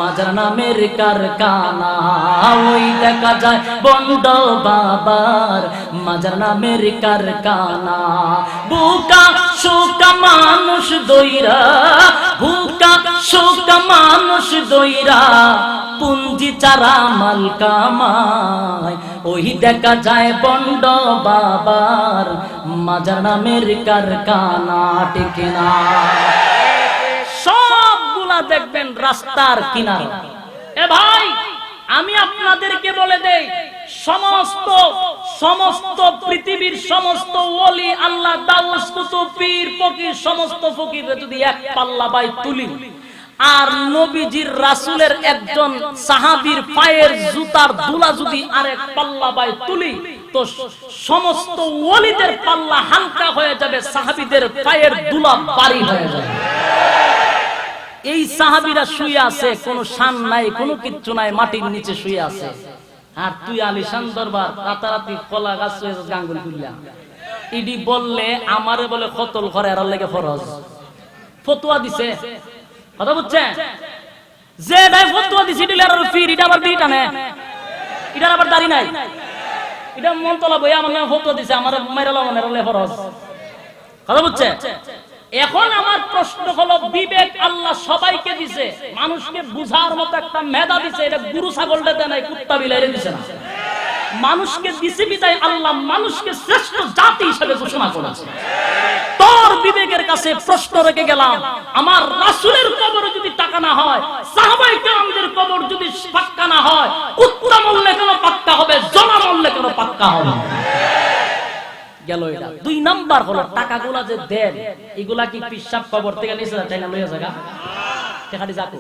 মাজার নামের কারখানা, ওই দেখা যায় বন্ড বাবার মাজার নামের কারখানা। বুকা শোকা মানুষ দইরা, বুকা শোকা মানুষ দইরা পুঞ্জি চারা মাল কামায়, ওই দেখা যায় বন্ড বাবার মাজার নামের কারখানা। ঠিক না? সবগুলা দেখবেন রাস্তার কিনারে। এ ভাই, আমি আপনাদেরকে বলে দেই, সমস্ত সমস্ত পৃথিবীর সমস্ত ওলি আল্লাহ, দাউস, কুতুব, পীর, ফকির, সমস্ত ফকির যদি এক পাল্লা বাই তুলি, আর নবীজির রাসূলের একজন সাহাবীর পায়ের জুতার দুলা যদি আরেক পাল্লা বাই তুলি, তো সমস্ত ওলিদের পাল্লা হালকা হয়ে যাবে, সাহাবীদের পায়ের দুলা ভারী হয়ে যাবে। এই সাহাবীরা শুয়ে আছে, কোনো শান নাই, কোনো কিচ্ছু নাই, মাটির নিচে শুয়ে আছে। আর তুই আলিশান দরবার রাতারাতি কলা গাছ গাঙ্গুল তুললা, ইডি বললে আমারে বলে কতল করে, আর লাগে ফরজ ফতোয়া দিছে। কথা বুঝছেন? যে নাই ফতোয়া দিছে দিলে আর ফির এটা আবার বিটা না, এটা আবার দাড়ি নাই, এটা মন তলা বইয়া আমার নামে ফতোয়া দিছে, আমারে মাইরালা মানে রলে ফরজ। কথা বুঝছেন? এখন আমার প্রশ্ন হলো, বিবেক আল্লাহ সবাইকে দিছে, মানুষকে বুঝার মতো একটা মেধা দিছে, এটা গরু ছাগলটা দেয় নাই, কুত্তা বিলাইরে দিছে না। মানুষকে দিছে বিদায় আল্লাহ মানুষকে শ্রেষ্ঠ জাতি হিসেবে ঘোষণা করেছে। তোর বিবেকের কাছে প্রশ্ন রেখে গেলাম, আমার রাসূলের কবর যদি টাকা না হয়, সাহাবায়ে কেরামদের কবর যদি পাক্কা না হয়, কুত্তা মরলে কেন পাক্কা হবে, জনা মরলে কেন পাক্কা হবে? গেল এটা। দুই নাম্বার হলো, টাকাগুলা যে দেন, এগুলা কি পিশাব কবর থেকে নিচে যায় না লইয়া জায়গা টাকাটি যাকো?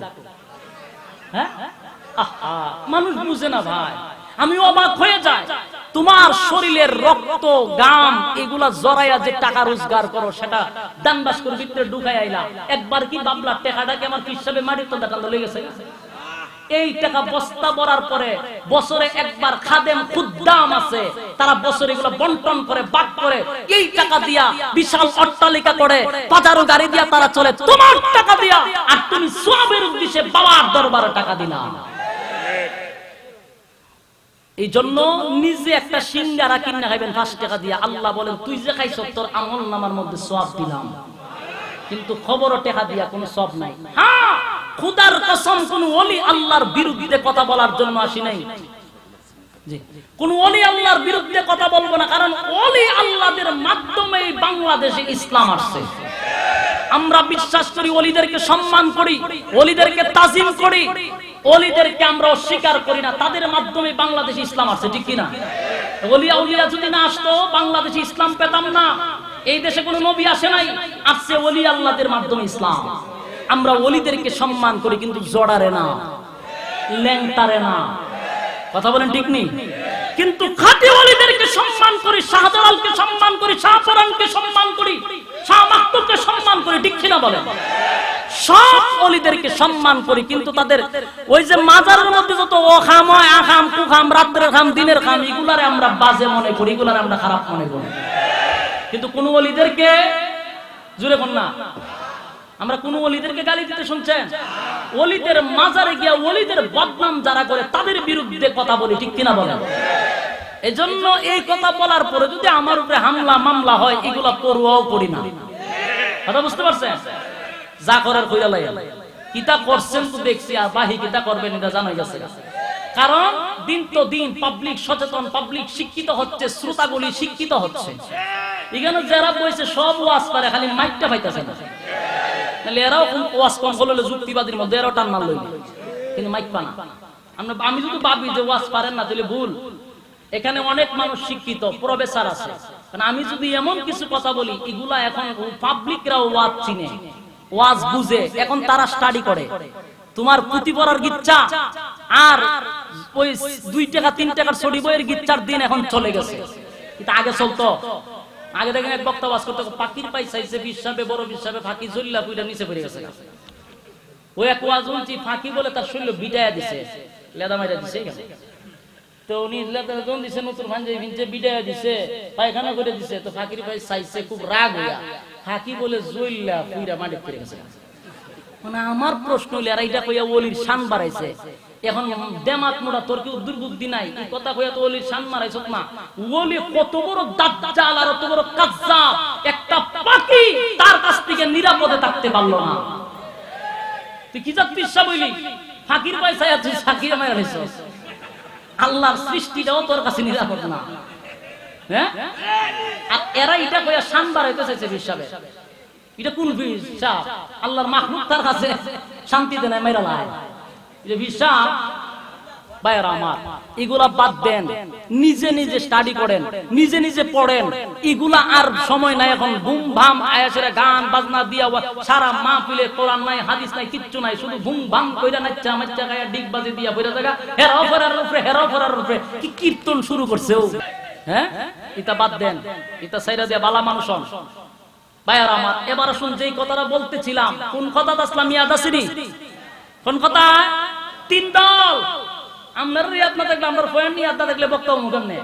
হ্যাঁ, আহা, মানুষ বুঝে না ভাই। আমি অবাক হয়ে যাই, তোমার শরীরের রক্ত গাম এগুলা জড়াইয়া যে টাকা রোজগার করো, সেটা দান বাস্কর ভিতরে ঢুকাই আইলা, একবার কি ভাবলা টাকাটাকে আমার হিসাবে মাটির তো দেখা লয়ে গেছে? এই টাকা বস্তা ভরার পরে বছরে একবার খাদেম খুদ্দাম আছে, তারা বছরে এগুলো বন্টন করে ভাগ করে, এই টাকা দিয়া বিশাল অট্টালিকা করে, বাজারও গাড়ি দিয়া তারা চলে, তোমার টাকা দিয়া। আর তুমি সওয়াবের উদ্দেশ্যে বাবার দরবারে টাকা দিলা। এই জন্য নিজে একটা সিঙ্গারা কিনা খাইবেন 5 টাকা দিয়া, আল্লাহ বলেন তুই যে খাইছ তোর আমল নামার মধ্যে সওয়াব দিলাম, কিন্তু খবরও টাকা দিয়া কোনো সওয়াব নাই। হ্যাঁ, খোদার কসম, কোন ওলি আল্লাহর বিরুদ্ধে কথা বলার জন্য আসি নাই। জি, কোন ওলি আল্লাহর বিরুদ্ধে কথা বলবো না, কারণ ওলি আল্লাহদের মাধ্যমে বাংলাদেশে ইসলাম আসছে। আমরা বিশ্বাস করি, ওলিদেরকে সম্মান করি, ওলিদেরকে তাজিম করি, ওলিদেরকে আমরা অস্বীকার করি না। তাদের মাধ্যমে বাংলাদেশে ইসলাম আসছে, ঠিক কিনা? ওলিয়া উলিয়া যদি না আসতো, বাংলাদেশে ইসলাম পেতাম না। এই দেশে কোনো নবী আসে নাই, আসছে ওলি আল্লাহদের মাধ্যমে ইসলাম। আমরা ওলিদেরকে সম্মান করি, কিন্তু জড়ারে না, ল্যাংটারে না। কথা বলেন ঠিক নেই? কিন্তু খাঁটি ওলিদেরকে সম্মান করি, শাহজালালকে সম্মান করি, শাহপরানকে সম্মান করি, শাহ মাকতুবকে সম্মান করি, ঠিক কিনা বলেন? সব ওলিদেরকে সম্মান করি, কিন্তু তাদের ওই যে মাজারের মধ্যে যত অখাম হয়, আখাম কুখাম, রাত্রের খাম, দিনের খাম, এগুলারে আমরা বাজে মনে করি, এগুলারে আমরা খারাপ মনে করি। কিন্তু কোন ওলিদেরকে, জুড়ে কোন না, আমরা কোন ওলিদেরকে গালি দিতে শুনছেন? ওলিদের মাজারে গিয়া ওলিদের বদনাম যারা করে, তাদের বিরুদ্ধে কথা বলি, ঠিক কিনা বলেন? এজন্য এই কথা বলার পরে যদি আমার উপরে হামলা মামলা হয়, এগুলা পড়ুয়াও পড়ি না। কথা বুঝতে পারছেন? যা করার কইরা লাই, কিতা করছেন তো দেখছি, আর বাহি কিতা করবেন এটা জানাই গেছে। কারণ দিন তো দিন পাবলিক সচেতন, পাবলিক শিক্ষিত হচ্ছে, শ্রোতাগুলি শিক্ষিত হচ্ছে। এখানে যারা বইছে সব ওয়াজ পারে, খালি মাইকটা পাইতেছে না। তাহলে এরাও ওয়াজ কম করলে যুক্তিবাদীর মধ্যে এরাও টান মারল, কিন্তু মাইক পানা। আমি যদি ভাবি যে ওয়াজ পারেন না, তাহলে ভুল। এখানে অনেক মানুষ শিক্ষিত, প্রফেসর আছে। কারণ আমি যদি এমন কিছু কথা বলি, এগুলা এখন পাবলিকরাও ওয়াজ চিনে, ওয়াজ বুঝে, এখন তারা স্টাডি করে। তোমার পুঁথি পড়ার গিচ্ছা আর ওই 2 টাকা 3 টাকার ছড়ি বইয়ের গিচ্ছার দিন এখন চলে গেছে। কিন্তু আগে চলতো। আগে দেখেন এক বক্তা ওয়াজ করতে, পাখির পাই চাইছে হিসাবে, বড় হিসাবে ফাঁকি জ্বললা পুইটা নিচে পড়ে গেছে। ওই এক ওয়াজ উনছি, ফাঁকি বলে তার শরীর বিদায়া দিছে, লেদা মাইরা দিছে। তো উনি লেদা কোন দিছে, নতুন ভাঞ্জে ভিঞ্জে বিদায়া দিছে, পায়খানা করে দিছে। তো ফাঁকির পাই চাইছে, খুব রাগ হইয়া ফাঁকি বলে জ্বললা পুইটা মাটি পড়ে গেছে। মানে আমার প্রশ্ন হইলে আর এইটা কইয়া ওলির শান বাড়াইছে। এখন দেমাত মোড়া তোর কি দুর্বুদ্ধি নাই, এই কথা কইয়া তো ওলির শান মারাইছ না। ওলি কত বড় দাজ্জাল আর কত বড় কাজ্জাব, একটা পাখি তার কাছ থেকে নিরাপদে থাকতে পারলো না। তুই কি যা পিসা বইলি, ফাকির পয়সা তুই সাকির মারা হইছস। আল্লাহর সৃষ্টিটাও তোর কাছে নিরাপদ না। হ্যাঁ, আর এরা এটা কইয়া শান বাড়াইতে চাইছে বিশ্বাবে। এটা কোন বিশ্বাস? আল্লাহর মাখলুক তার কাছে শান্তিতে নাই, মাইরা লাই। এটা বিশ্বাস ভাইরা আমার, এগুলা বাদ দেন, নিজে নিজে স্টাডি করেন, নিজে নিজে পড়েন। এগুলা আর সময় নাই এখন। ঘুম ভাম আয়াসের গান বাজনা দিয়া সারা মাহফিলে কোরআন নাই হাদিস নাই কিচ্ছু নাই, শুধু ঘুম ভাম কইরা নাচ্চা মাচ্চা গায়া ডিগ বাজে দিয়া বইরা জায়গা হেরাও ফেরার উপরে হেরাও ফেরার উপরে কি কীর্তন শুরু করছে ও। হ্যাঁ, এটা বাদ দেন, এটা সাইরা দিয়া বালা মানুষ হন। ভাইরা আমার, এবার শুন, যেই কথাটা বলতেছিলাম, কোন কথা আসলাম ইয়াদ আসেনি? কোন কথা? তিন দল। আমরা রিয়াদ না দেখলে, আমরা ফয়েন ইয়াদ না দেখলে বক্তব্য মুখেন নেই।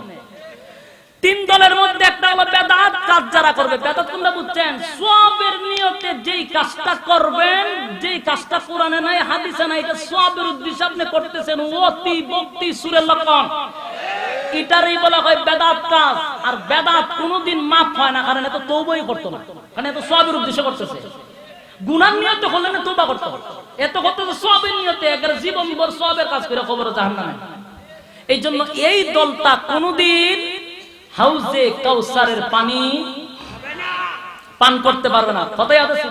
তিন দলের মধ্যে একটা হলো বেদাত কাজ যারা করবে। বেদাত কোনটা বুঝছেন? সওয়াবের নিয়তে যেই কাজটা করবেন, যেই কাজটা কোরআনে নাই হাদিসে নাই, এটা সওয়াবের উদ্দেশ্যে আপনি করতেছেন, অতি ভক্তি সুরের লক্ষণ। এটারই বলা হয় বেদাত কাজ। আর বেদাত কোনোদিন মাফ হয় না, কারণ এত তওবাই করতে না, কারণ এত সওয়াবের উদ্দেশ্যে করতেছে। গুনার নিয়তে হলে না তওবা করতে হবে, এত করতে সওয়াবের নিয়তে একবার জীবন ভর সওয়াবের কাজ করে কবরে জাহান্নামে। এই জন্য এই দলটা কোনোদিন হাউজে কাউসারের পানি পান করতে পারবে না। কথাই আছে।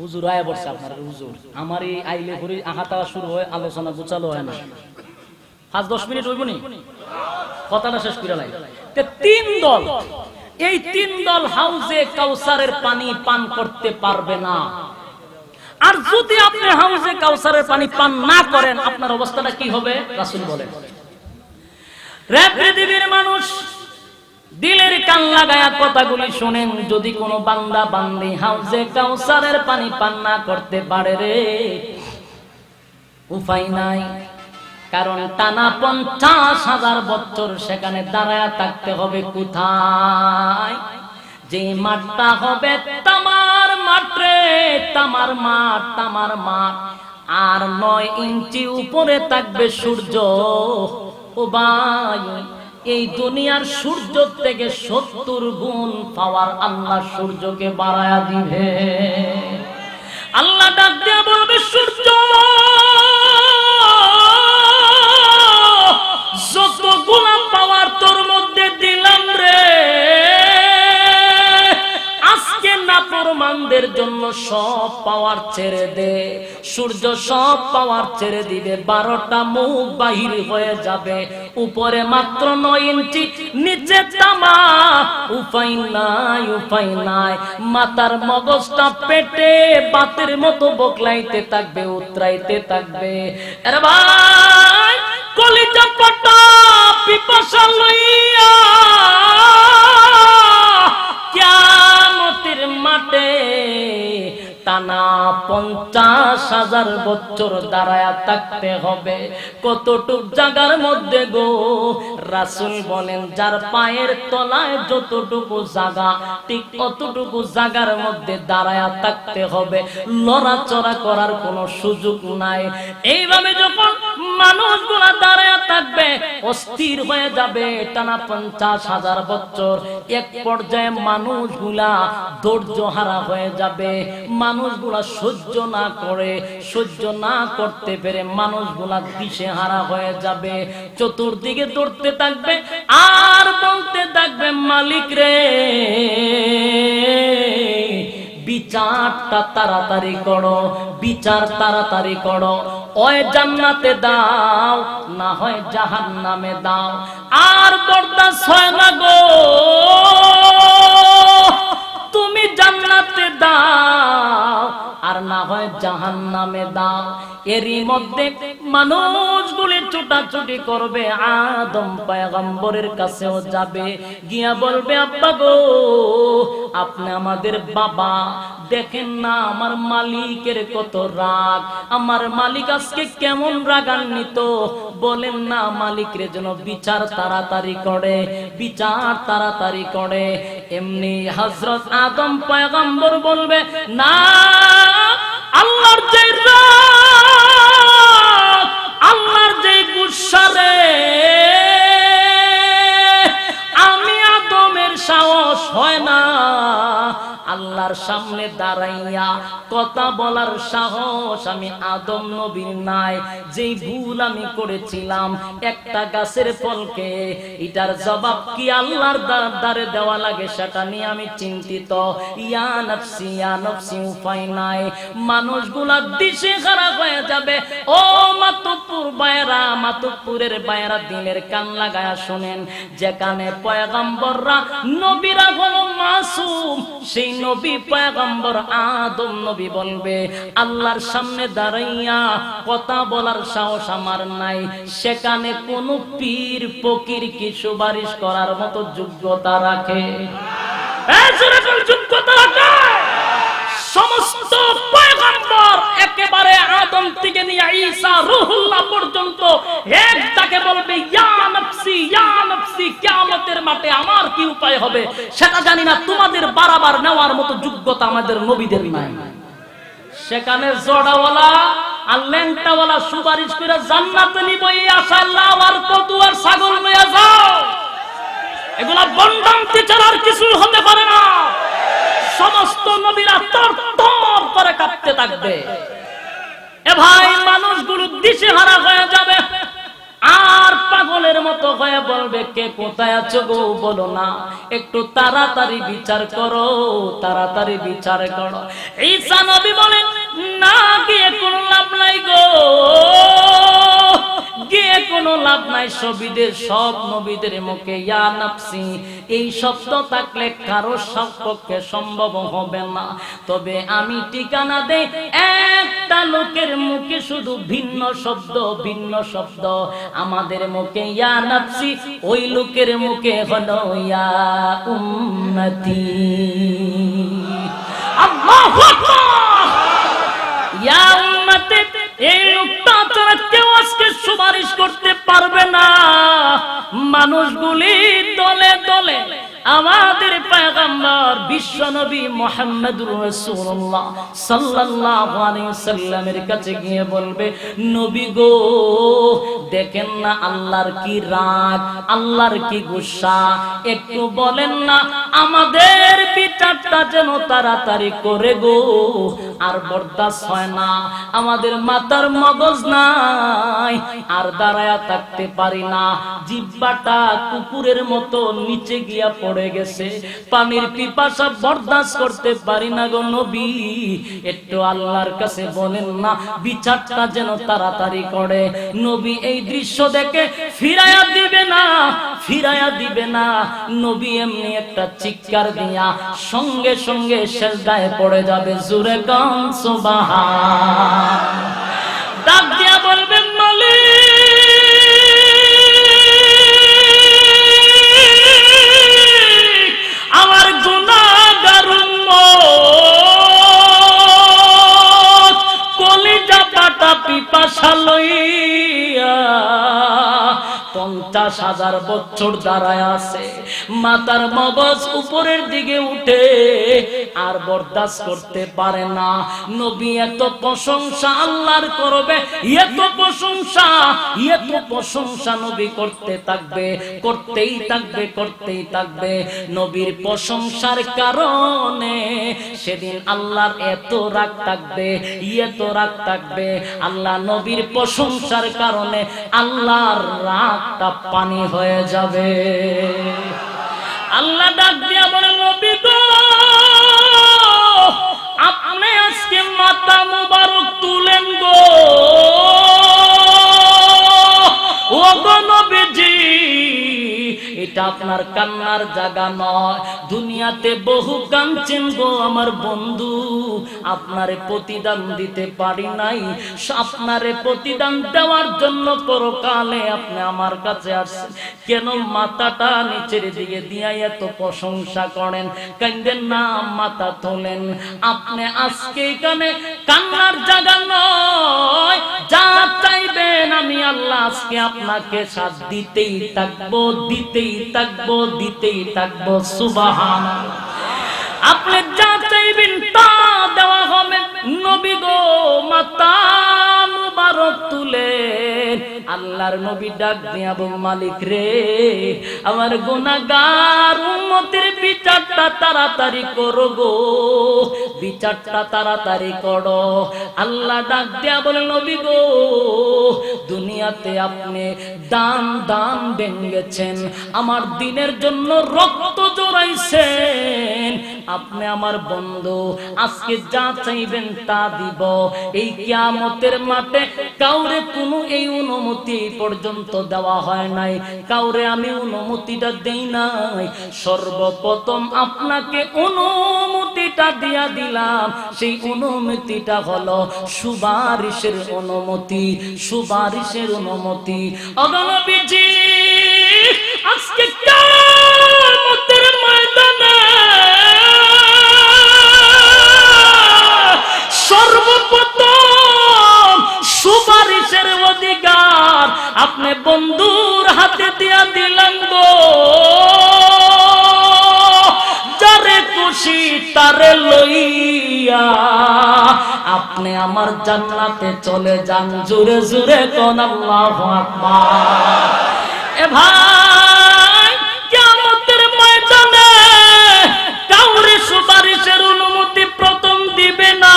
হুজুর আয়া বসছে আপনার হুজুর, আমার এই আইলে ঘুরে আহাতা শুরু হয়, আলোচনা গোছালো হয় না। 5-10 মিনিট হইব নি, কথাটা শেষ করে লাই। তিন দল, এই তিন দল হাউজে কাউসারের পানি পান করতে পারবে না। আর যদি আপনি হাউজে কাউসারের পানি পান না করেন, আপনার অবস্থাটা কি হবে? রাসূল বলেন, রে পৃথিবীর মানুষ, দিলের কান লাগায়া কথাগুলি শুনেন। যদি কোনো বান্দা বান্দি হাউজে কাউসারের পানি পান না করতে পারে রে, উপায় নাই। কারণ টানা 50,000 বছর সেখানে দাঁড়ায়া থাকতে হবে। কোথায়? যে মাঠটা হবে তামার মাঠ রে, তামার মাঠ, তামার মাঠ। আর 9 ইঞ্চি উপরে থাকবে সূর্য। ও ভাই, এই দুনিয়ার সূর্য থেকে 70 গুণ পাওয়ার আল্লাহ সূর্যকে বাড়ায়া দিবে। আল্লাহ ডাক দিয়া বলবে, সূর্য যত গোলাম পাওয়ার তোর মধ্যে দিলাম রে, আজকে নাফরমানদের জন্য সব পাওয়ার ছেড়ে দে। সূর্য সব পাওয়ার ছেড়ে দিবে, 12টা মুখ বাহির হয়ে যাবে। উপরে মাত্র 9 ইঞ্চি, নিচে তামা। উপায় নাই, উপায় নাই। মাথার মগজটা পেটে বাতের মতো বকলাইতে থাকবে, উতরাইতে থাকবে। আরে ভাই, কলিজা পাটা পিপাসা লইয়া কিয়ামতের মাঠে টানা 50,000 বছর দাঁড়ায়া থাকতে হবে। কতটুক জায়গার মধ্যে গো? রাসূল বলেন, যার পায়ের তলায় যতটুকু জায়গা, ঠিক অতটুকু জায়গার মধ্যে দাঁড়ায়া থাকতে হবে, লড়াচড়া করার কোনো সুযোগ নাই। এইভাবে যখন মানুষগুলা দাঁড়ায়া থাকবে, অস্থির হয়ে যাবে টানা 50,000 বছর। এক পর্যায়ে মানুষগুলা ধৈর্য হারা হয়ে যাবে। মানুষগুলা সহ্য না করে, সহ্য না করতে পেরে মানুষগুলা দিশে হারা হয়ে যাবে। চতুর্দিকে দৌড়তে থাকবে আর বলতে থাকবে, মালিক রে, বিচারটা তাড়াতাড়ি করো, বিচার তাড়াতাড়ি করো। হয় জান্নাতে দাও, না হয় জাহান্নামে দাও। আর বরদাস্ত হয় না গো, তুমি জান্নাতে দাও আর না হয় জাহান্নামে দাও। এরই মধ্যে মানুষগুলি ছোটাছুটি করবে, আদম পয়গম্বরের কাছেও যাবে, গিয়া বলবে, আব্বা গো, আপনি আমাদের বাবা, দেখেন না আমার মালিকের কত রাগ, আমার মালিক আজকে কেমন রাগান্বিত। বলেন না মালিকের জন্য বিচার তাড়াতাড়ি করে, বিচার তাড়াতাড়ি করে। এমনি হযরত আদম পয়গম্বর বলবে না, আল্লাহর যে রাগ, আল্লাহর যে গুসা রে, আমি আদমের সাহস হয় না আল্লাহর সামনে দাঁড়াইয়া কথা বলার সাহস আমি আদম নবীর নাই। যেই ভুল আমি করেছিলাম একটা গাছের ফলকে, এটার জবাব কি আল্লাহর দরবারে দেওয়া লাগে সেটা নিয়ে আমি চিন্তিত। ইয়া নফসি উপায় নাই। মানুষগুলা দিশে খারাপ হয়ে যাবে। ও মাতুব্বর বায়রা, মাতুব্বরের বায়রা দিনের কান লাগায়া শুনেন, যেখানে পয়গম্বররা নবীরা হলো মাসুম, সেই নবী পয়গম্বর আদম নবী বলবে আল্লাহর সামনে দাঁড়াইয়া কথা বলার সাহস আমার নাই, সেখানে কোন পীর ফকির কি সুপারিশ করার মতো যোগ্যতা রাখে? যোগ্যতা রাখে? সমস্ত পয়গম্বর একেবারে আদম থেকে নিয়ে ঈসা রূহুল্লাহ পর্যন্ত এক ডাকে বলবে ইয়া নফসি, কিয়ামতের মাঠে আমার কি উপায় হবে সেটা জানি না, তোমাদের বারবার নেওয়ার মতো যোগ্যতা আমাদের নবীদের নাই। সেখানে জোড়াওয়ালা আর ল্যাংটাওয়ালা সুপারিশ করে জান্নাতে নিব এই আশা আল্লাহ আর কত আর ছাগল নিয়ে যাও, এগুলা বন্ডান্তি ছাড়ার কিছু হতে পারে না। সমস্ত নবীরা তর তর করে কাঁপতে থাকবে। এ ভাই, মানুষগুলো দিশেহারা হয়ে যাবে আর পাগলের মতো হয়ে বলবে কে কোথায় আছো গো বলো না, একটু তাড়াতাড়ি বিচার করো, তাড়াতাড়ি বিচার করো। ঈসা নবী বলেন না, গিয়ে কোনো লাভ নাই গো, গিয়ে কোনো লাভ নাই। সব নবীদের মুখে ইয়া নফসি এই শব্দ থাকলে কারো পক্ষে সম্ভব হবে না। তবে আমি ঠিকানা দেই, একটা লোকের মুখে শুধু ভিন্ন শব্দ, আমাদের মুখে ইয়া নফসি, ওই লোকের মুখে হলো ইয়া উম্মতি। আল্লাহু আকবার। ইয়া উম্মতি, এই লোকটা ছাড়া কেউ আজকে সুপারিশ করতে পারবে না। মানুষগুলি দলে দলে আমাদের পয়গম্বর বিশ্বনবী মুহাম্মদুর রাসূলুল্লাহ সাল্লাল্লাহু আলাইহি ওয়াসাল্লামের কাছে গিয়ে বলবে নবী গো, দেখেন না আল্লাহর কি রাগ, আল্লাহর কি গুসা, একটু বলেন না আমাদের বিচারটা যেন তাড়াতাড়ি করে গো, আর বরদাস্ত হয় না, আমাদের মাথার মগজ নাই, আর দাঁড়ায়া থাকতে পারি না, জিহ্বাটা কুকুরের মতো নিচে গিয়া পড়ে গেছে, পানির পিপাসা বরদাস্ত করতে পারি না গো নবী, একটু আল্লাহর কাছে বলেন না বিচারটা যেন তাড়াতাড়ি করে। নবী এই দৃশ্য দেখে ফিরায়া দিবে না, নবী এমনি একটা চিৎকার দিয়া সঙ্গে সঙ্গে সেজদায় পড়ে যাবে। জোরে গান সুবহান। ডাক দিয়া বলবেন মালিক, আমার গুনাহগার উম্মত কলিজা পাটা পিপাসা লইয়া 50,000 বছর দাঁড়ায় আছে, মাথার মগজ উপরের দিকে উঠে আর বরদাস্ত করতে পারে না। নবী এত প্রশংসা আল্লাহর করবে, এত প্রশংসা নবী করতেই থাকবে। নবীর প্রশংসার কারণে সেদিন আল্লাহর এত রাগ থাকবে, আল্লাহ নবীর প্রশংসার কারণে আল্লাহর রাগটা পানি হয়ে যাবে। আল্লাহ ডাক দিয়া বলে নবী গো, আপনি আজকে মাথা মুবারক তুলেন গো, ও গো নবীজি, এটা আপনার কান্নার জায়গা নয়, দুনিয়াতে বহু কাঁদছেন গো আমার বন্ধু, আপনারে প্রতিদান দিতে পারি নাই, আপনারে প্রতিদান দেওয়ার জন্য পরকালে আপনি আমার কাছে আসছেন, কেন মাথাটা নিচের দিকে দিয়া এত প্রশংসা করেন? কান্দেন না, মাথা তোলেন। আপনি আজকে এখানে কান্নার জায়গা নয়, যা চাইবেন আমি আল্লাহ আজকে আপনাকে সাথ দিতেই থাকবো, দিতেই থাকবো, দিতেই থাকবো। সুবহানাল্লাহ। আপনি যা চাইবেন তা দেওয়া হবে। নবী গো, মাতা মুবারক তুলেন। আল্লাহর নবী ডাক দিয়া বল, মালিক রে, আমার গুনাহগার উম্মতের বিচারটা তাড়াতাড়ি করো গো, বিচারটা তাড়াতাড়ি করো। আল্লাহ ডাক দিয়া বলে, নবী গো, দুনিয়াতে আপনি দান দান ভেঙেছেন, আমার দিনের জন্য রক্ত জোড়াইছেন, আপনি আমার বন্ধু, আজকে যা চাইবেন তা দিব। এই কিয়ামতের মাঠে কাউরে কোনো এই অনুমতি পর্যন্ত দেওয়া হয় নাই, কাউরে আমি অনুমতিটা দেই নাই। সর্বপ্রথম আপনাকে অনুমতিটা দিয়া দিলাম। সেই অনুমতিটা হলো সুপারিশের অনুমতি, সুপারিশের অনুমতি। অগণবিজি আজকে কিয়ামতের ময়দানে সর্বপ্রথম সুপারিশের অধিকার আপনি বন্ধুর হাতে দিয়া দিলেন গো। যারে খুশি তারে লইয়া আপনি আমার জান্নাতে চলে যান। জোরে জোরে কোন আল্লাহু আকবার। এ ভাই, কিয়ামতের ময়দানে কাউরে সুপারিশের অনুমতি প্রথম দিবে না,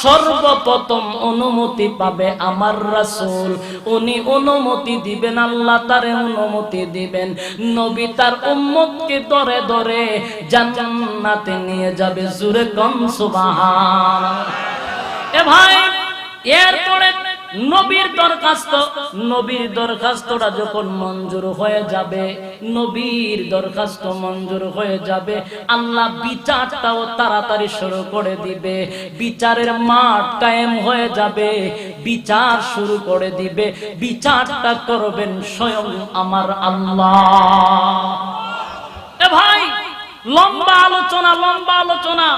সর্বপ্রথম অনুমতি পাবে আমার রাসূল। উনি অনুমতি দিবেন, আল্লাহ তারে অনুমতি দিবেন। নবী তার উম্মতকে ধরে ধরে জান্নাতে নিয়ে যাবে। জোরে কোন সুবহানাল্লাহ। এ ভাই, এরপরে নবীর দরখাস্তটা যখন মঞ্জুর হয়ে যাবে, নবীর দরখাস্ত মঞ্জুর হয়ে যাবে, আল্লাহ বিচারটাও তাড়াতাড়ি শুরু করে দিবে। বিচারের মাঠ কায়েম হয়ে যাবে, বিচার শুরু করে দিবে। বিচারটা করবেন স্বয়ং আমার আল্লাহ। এ ভাই, লম্বা আলোচনা।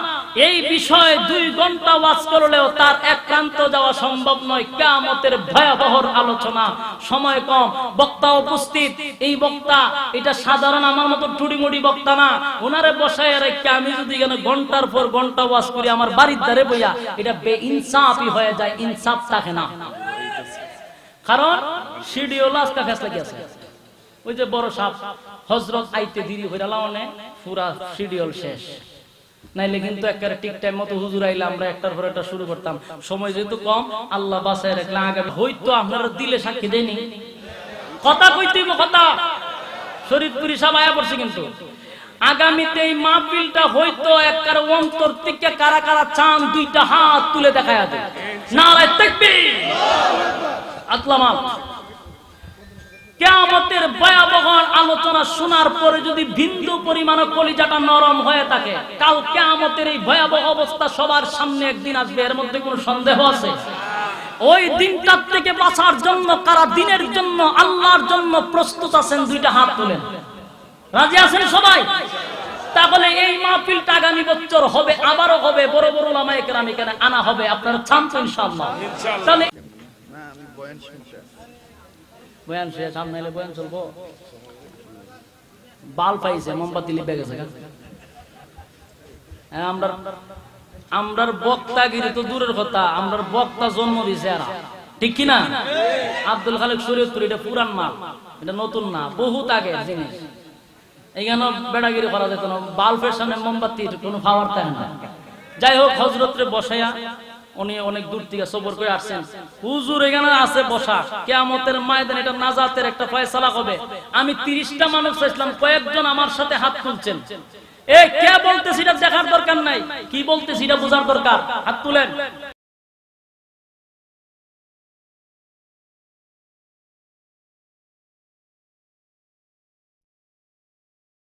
এই বিষয়ে 2 ঘন্টা ওয়াজ করলেও তার এক প্রান্ত যাওয়া সম্ভব নয়। কিয়ামতের ভয়াবহ আলোচনা, সময় কম, বক্তা উপস্থিত। এই বক্তা এটা সাধারণ আমার মতো টুড়িমুড়ি বক্তা না। ওনারে বসায় রেখে আমি যদি এখানে ঘন্টার পর ঘন্টা ওয়াজ করি আমার বাড়ির ধারে বইয়া, এটা বেইনসাফি হয়ে যায়, ইনসাফ থাকে না। কারণ শিডিউল আজকে ফেসলা কি আছে, ওই যে বড় সাপ হযরত আইতে দেরি হইরা লাওনে পুরা শিডিউল শেষ। নাইলে কিন্তু একেবারে ঠিক টাইম মতো হুজুর আইলে আমরা একটার পর একটা শুরু করতাম। সময় যেহেতু কম, আল্লাহ বাঁচায় রাখলে আগামী হয়তো আপনারা দিলে সাক্ষী দেয়নি। কথা কইতেই কথা শরীফপুরি সাহেব আয়া পড়ছে, কিন্তু আগামীতে এই মাহফিলটা হয়তো একেবারে অন্তর থেকে কারা কারা চান 2টা হাত তুলে দেখায়া দেয়। নারায়ে তাকবীর, আল্লাহ। কিয়ামতের ভয়াবহ আলোচনা শোনার পরে যদি বিন্দু পরিমাণ কলিজাটা নরম হয়ে থাকে, কাল কিয়ামতের এই ভয়াবহ অবস্থা সবার সামনে একদিন আসবে, এর মধ্যে কোনো সন্দেহ আছে? ওই দিনটার থেকে বাঁচার জন্য কারা দিনের জন্য আল্লাহর জন্য প্রস্তুত আছেন? 2টা হাত তোলেন। রাজি আছেন সবাই? তাহলে এই মাহফিলটা আগামী বছর হবে, আবারও হবে, বড় বড় উলামায়ে কেরাম এখানে আনা হবে। আপনারা চান তো ইনশাআল্লাহ? তাহলে বয়ান শেষ, সামনে এলে বয়ান চলবো। বাল পাইছে, মোমবাতি লিপে গেছে। আমরার বক্তাগিরি তো দূরের কথা, আমরার বক্তা জন্ম দিছে এরা, ঠিক কিনা? আব্দুল খালেক শরীয়তপুর এটা পুরান মাল, এটা নতুন না, বহুত আগের জিনিস। এইখানে বেড়াগিরি করা যেত না, বাল্বের সামনে মোমবাতির কোনো পাওয়ার থাকে না। যাই হোক, হযরতরে বসাইয়া উনি অনেক দূর থেকে সবর করে আসছেন। হুজুর এখানে আছে বসা, কিয়ামতের ময়দানে এটা নাজাতের একটা ফয়সালা হবে। আমি 30টা মানুষ চাইছিলাম, কয়েকজন আমার সাথে হাত তুলছেন। কে বলতেছি এটা দেখার দরকার নাই, কি বলতেছি এটা বোঝার দরকার। হাত তুলেন।